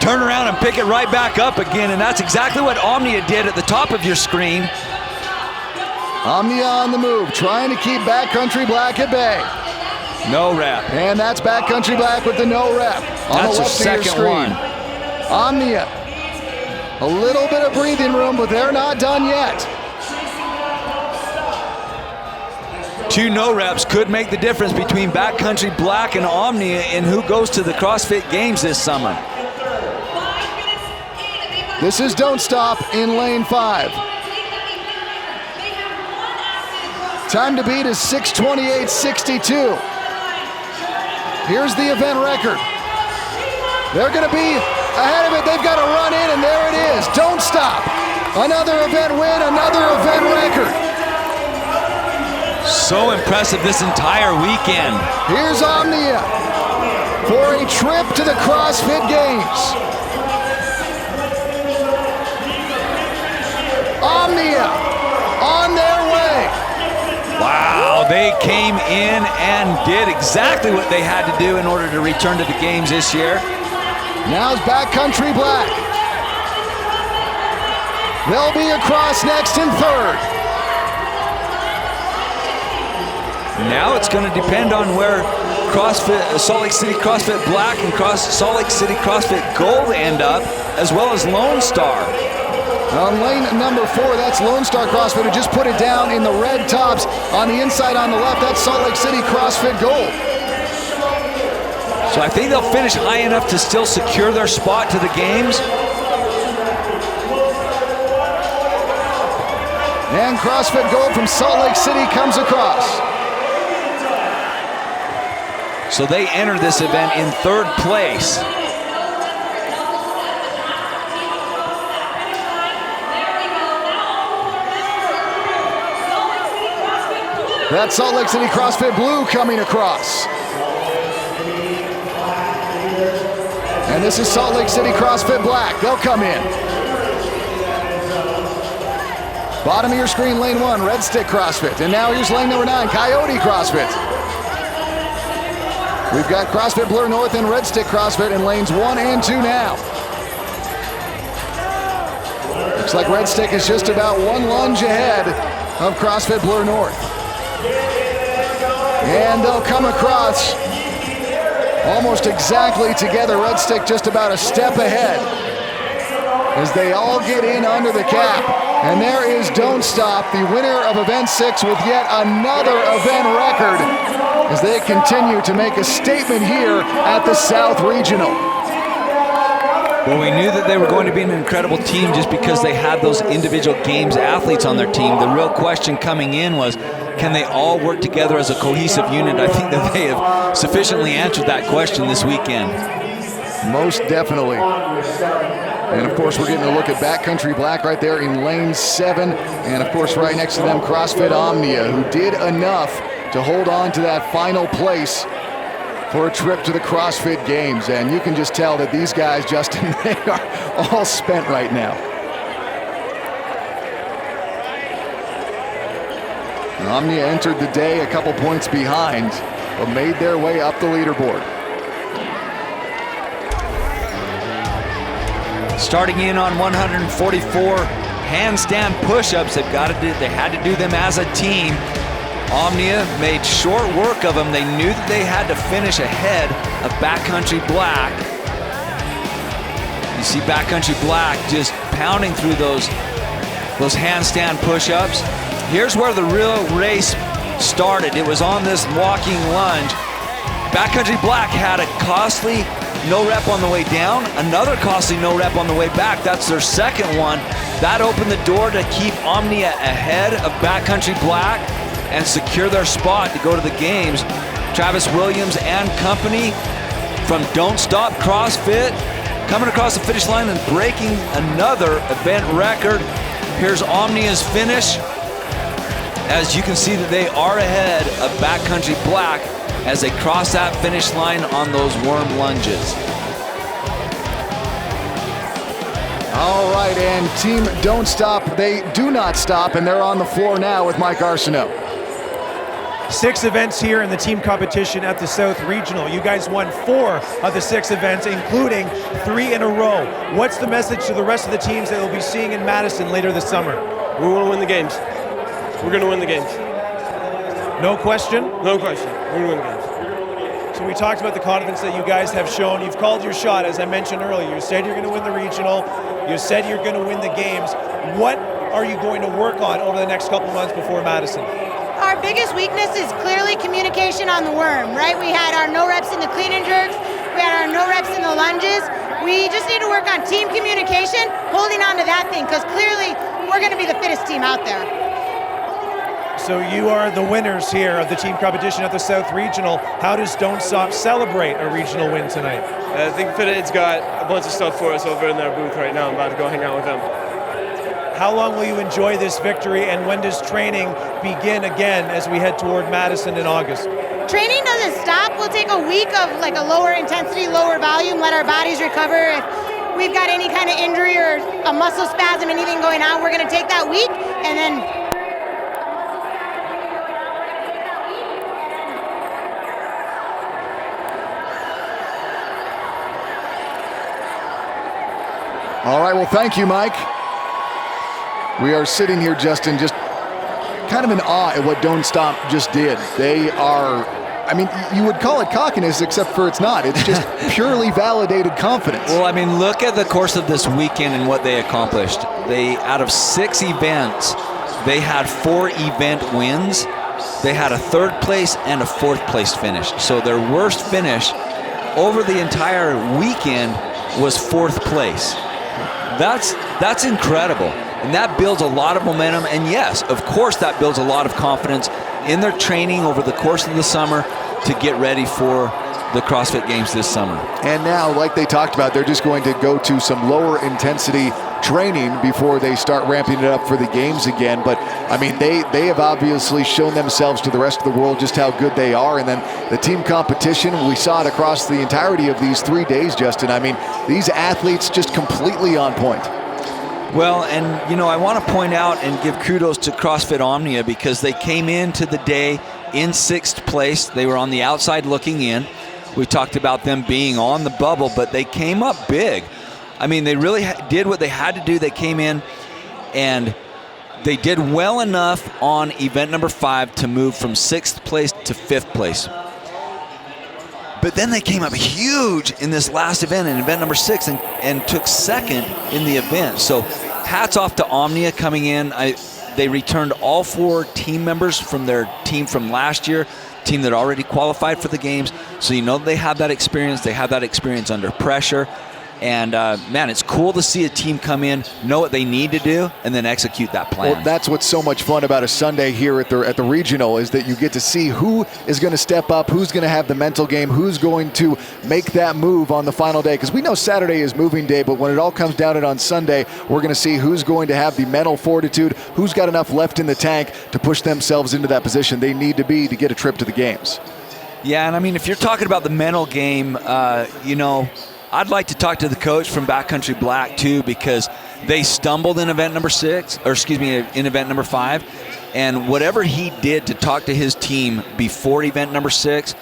turn around and pick it right back up again, and that's exactly what Omnia did at the top of your screen. Omnia on the move, trying to keep Backcountry Black at bay. No rep. And that's Backcountry Black with the no rep on That's the their left of your second screen. one. Omnia, a little bit of breathing room, but they're not done yet. 2 no reps could make the difference between Backcountry Black and Omnia in who goes to the CrossFit Games this summer. This is Don't Stop in lane 5. Time to beat is 6:28.62. Here's the event record. They're going to be ahead of it. They've got to run in, and there it is. Don't Stop. Another event win, another event record. So impressive this entire weekend. Here's Omnia for a trip to the CrossFit Games. Omnia on their way. Wow, they came in and did exactly what they had to do in order to return to the games this year. Now's Backcountry Black. They'll be across next in third. Now it's going to depend on where CrossFit, Salt Lake City CrossFit Black and Salt Lake City CrossFit Gold end up, as well as Lone Star. On lane number 4, that's Lone Star CrossFit, who just put it down in the red tops. On the inside on the left, that's Salt Lake City CrossFit Gold. So I think they'll finish high enough to still secure their spot to the games. And CrossFit Gold from Salt Lake City comes across. So they enter this event in third place. That's Salt Lake City CrossFit Blue coming across. And this is Salt Lake City CrossFit Black. They'll come in. Bottom of your screen, lane 1, Red Stick CrossFit. And now here's lane number 9, Coyote CrossFit. We've got CrossFit Blur North and Red Stick CrossFit in lanes 1 and 2 now. Looks like Red Stick is just about one lunge ahead of CrossFit Blur North. And they'll come across almost exactly together. Red Stick just about a step ahead as they all get in under the cap. And there is Don't Stop, the winner of Event 6 with yet another event record as they continue to make a statement here at the South Regional. Well, we knew that they were going to be an incredible team just because they had those individual games athletes on their team. The real question coming in was, can they all work together as a cohesive unit? I think that they have sufficiently answered that question this weekend. Most definitely. And of course, we're getting a look at Backcountry Black right there in lane 7. And of course, right next to them, CrossFit Omnia, who did enough to hold on to that final place for a trip to the CrossFit Games. And you can just tell that these guys, Justin, they are all spent right now. Omnia entered the day a couple points behind, but made their way up the leaderboard. Starting in on 144 handstand push-ups, they had to do them as a team. Omnia made short work of them. They knew that they had to finish ahead of Backcountry Black. You see Backcountry Black just pounding through those handstand push-ups. Here's where the real race started. It was on this walking lunge. Backcountry Black had a costly no rep on the way down, another costly no rep on the way back. That's their second one. That opened the door to keep Omnia ahead of Backcountry Black and secure their spot to go to the games. Travis Williams and company from Don't Stop CrossFit coming across the finish line and breaking another event record. Here's Omnia's finish. As you can see that they are ahead of Backcountry Black as they cross that finish line on those worm lunges. All right, and team Don't Stop, they do not stop, and they're on the floor now with Mike Arsenault. 6 events here in the team competition at the South Regional. You guys won 4 of the 6 events, including 3 in a row. What's the message to the rest of the teams that we'll be seeing in Madison later this summer? We want to win the games. We're going to win the games. No question? No question. We're going to win the games. So we talked about the confidence that you guys have shown. You've called your shot, as I mentioned earlier. You said you're going to win the regional. You said you're going to win the games. What are you going to work on over the next couple months before Madison? Our biggest weakness is clearly communication on the worm, right? We had our no reps in the clean and jerks. We had our no reps in the lunges. We just need to work on team communication, holding on to that thing, because clearly we're going to be the fittest team out there. So you are the winners here of the team competition at the South Regional. How does Don't Stop celebrate a regional win tonight? I think Fitted's got a bunch of stuff for us over in their booth right now. I'm about to go hang out with them. how long will you enjoy this victory, and when does training begin again as we head toward Madison in August? Training doesn't stop. We'll take a week of like a lower intensity, lower volume, let our bodies recover. If we've got any kind of injury or a muscle spasm, anything going on, we're going to take that week and then All right, well, thank you, Mike. We are sitting here, Justin, just kind of in awe at what Don't Stop just did. They are, I mean, you would call it cockiness, except for it's not. It's just purely validated confidence. Well, I mean, look at the course of this weekend and what they accomplished. They, out of 6 events, they had 4 event wins. They had a 3rd place and a 4th place finish. So their worst finish over the entire weekend was 4th place. That's incredible, and that builds a lot of momentum, and yes, of course that builds a lot of confidence in their training over the course of the summer to get ready for the CrossFit Games this summer. And now, like they talked about, they're just going to go to some lower intensity training before they start ramping it up for the games again. But I mean, they have obviously shown themselves to the rest of the world just how good they are. And then the team competition, we saw it across the entirety of these 3 days, Justin. I mean, these athletes just completely on point. Well, and you know, I want to point out and give kudos to CrossFit Omnia because they came into the day in 6th place. They were on the outside looking in. We talked about them being on the bubble, but they came up big. I mean, they really did what they had to do. They came in and they did well enough on event number 5 to move from 6th place to 5th place. But then they came up huge in this last event, in event number 6, and took 2nd in the event. So hats off to Omnia coming in. They returned all 4 team members from their team from last year, team that already qualified for the games. So you know they have that experience. They have that experience under pressure. And man, it's cool to see a team come in, know what they need to do, and then execute that plan. Well, that's what's so much fun about a Sunday here at the regional, is that you get to see who is going to step up, who's going to have the mental game, who's going to make that move on the final day. Because we know Saturday is moving day, but when it all comes down to it on Sunday, we're going to see who's going to have the mental fortitude, who's got enough left in the tank to push themselves into that position they need to be to get a trip to the games. Yeah, and I mean, if you're talking about the mental game, you know, I'd like to talk to the coach from Backcountry Black too, because they stumbled in event number 6, or excuse me, in event number 5, and whatever he did to talk to his team before event number 6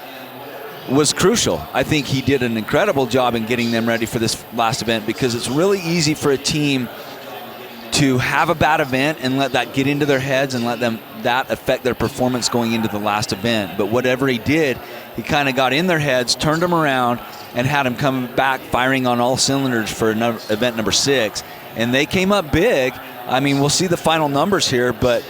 was crucial. I think he did an incredible job in getting them ready for this last event, because it's really easy for a team to have a bad event and let that get into their heads and let them that affect their performance going into the last event. But whatever he did, he kind of got in their heads, turned them around, and had them come back firing on all cylinders for event number 6. And they came up big. I mean, we'll see the final numbers here, but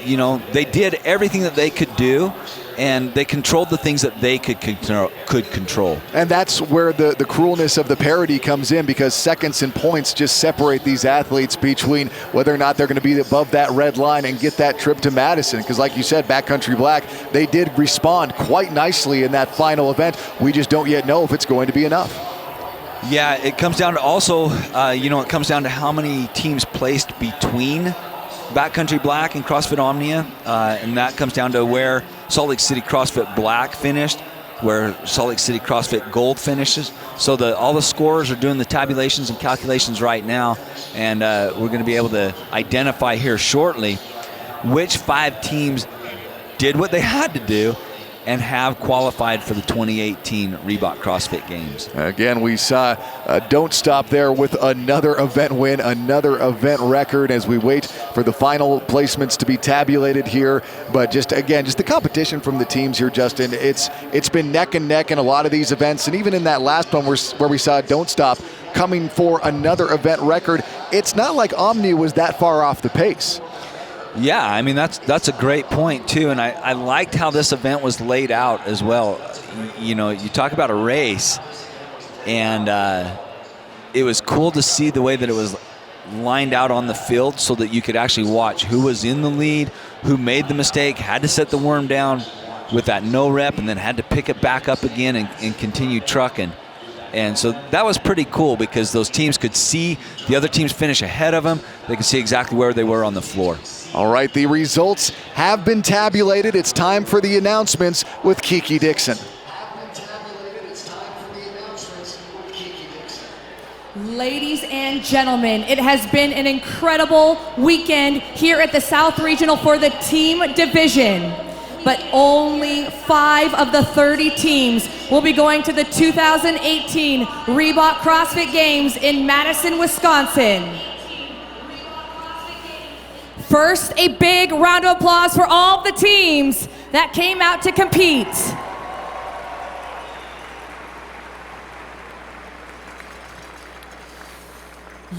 you know, they did everything that they could do, and they controlled the things that they could control. And that's where the cruelness of the parity comes in, because seconds and points just separate these athletes between whether or not they're going to be above that red line and get that trip to Madison. Because like you said, Backcountry Black, they did respond quite nicely in that final event. We just don't yet know if it's going to be enough. Yeah, it comes down to also, you know, it comes down to how many teams placed between Backcountry Black and CrossFit Omnia, and that comes down to where Salt Lake City CrossFit Black finished, where Salt Lake City CrossFit Gold finishes. So all the scorers are doing the tabulations and calculations right now, and we're going to be able to identify here shortly which 5 teams did what they had to do and have qualified for the 2018 Reebok CrossFit Games. Again, we saw Don't Stop there with another event win, another event record as we wait for the final placements to be tabulated here. But just the competition from the teams here, Justin, it's been neck and neck in a lot of these events. And even in that last one where we saw Don't Stop coming for another event record, it's not like Omni was that far off the pace. Yeah, I mean, that's a great point too, and I liked how this event was laid out as well. You know, you talk about a race, and it was cool to see the way that it was lined out on the field so that you could actually watch who was in the lead, who made the mistake, had to set the worm down with that no rep, and then had to pick it back up again and continue trucking. And so that was pretty cool because those teams could see the other teams finish ahead of them. They could see exactly where they were on the floor. All right, the results have been tabulated. It's time for the announcements with Kiki Dixon. Ladies and gentlemen, it has been an incredible weekend here at the South Regional for the team division. But only 5 of the 30 teams will be going to the 2018 Reebok CrossFit Games in Madison, Wisconsin. First, a big round of applause for all of the teams that came out to compete.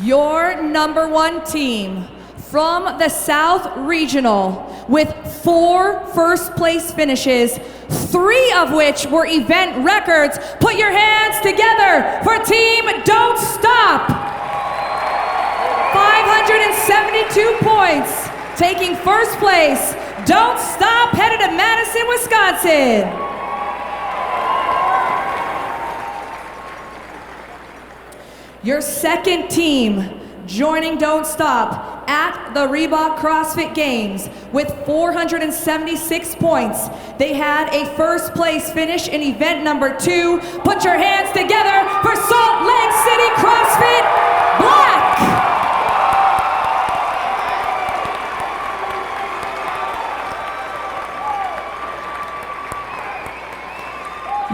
Your number 1 team from the South Regional with 4 first place finishes, 3 of which were event records. Put your hands together for Team Don't Stop. 572 points, taking first place. Don't Stop, headed to Madison, Wisconsin. Your second team joining Don't Stop at the Reebok CrossFit Games with 476 points. They had a first place finish in event number 2. Put your hands together for Salt Lake City CrossFit Black.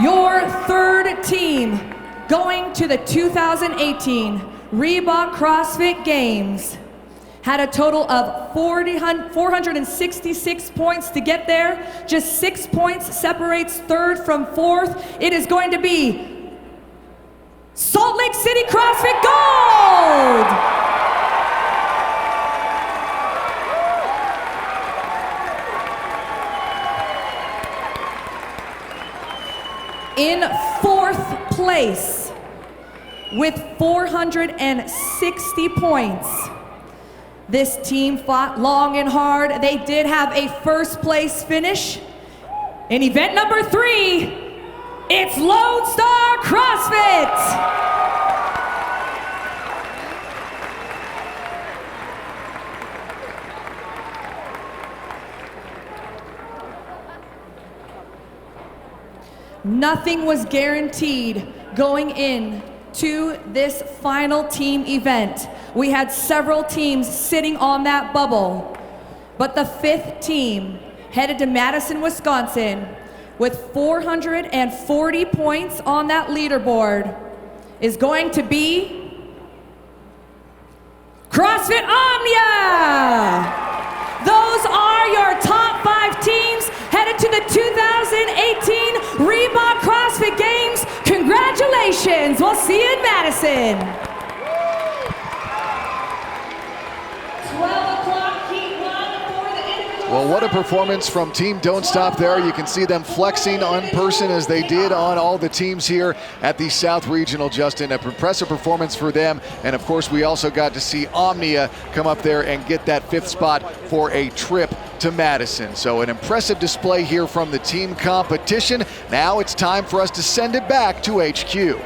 Your third team going to the 2018 Reebok CrossFit Games had a total of 466 points to get there. Just 6 points separates third from fourth. It is going to be Salt Lake City CrossFit Gold. In fourth place with 460 points. This team fought long and hard. They did have a first place finish. In event number 3, it's Lone Star CrossFit. Nothing was guaranteed going in to this final team event. We had several teams sitting on that bubble, but the 5th team headed to Madison, Wisconsin with 440 points on that leaderboard is going to be CrossFit Omnia. Those are your top 5 teams headed to the 2018 Reebok CrossFit Games. Congratulations. We'll see you in Madison. 12 o'clock, heat 1 for the individual. Well, what a performance from Team Don't Stop there. You can see them flexing on person as they did on all the teams here at the South Regional, Justin. An impressive performance for them. And of course, we also got to see Omnia come up there and get that 5th spot for a trip to Madison. So an impressive display here from the team competition. Now it's time for us to send it back to HQ.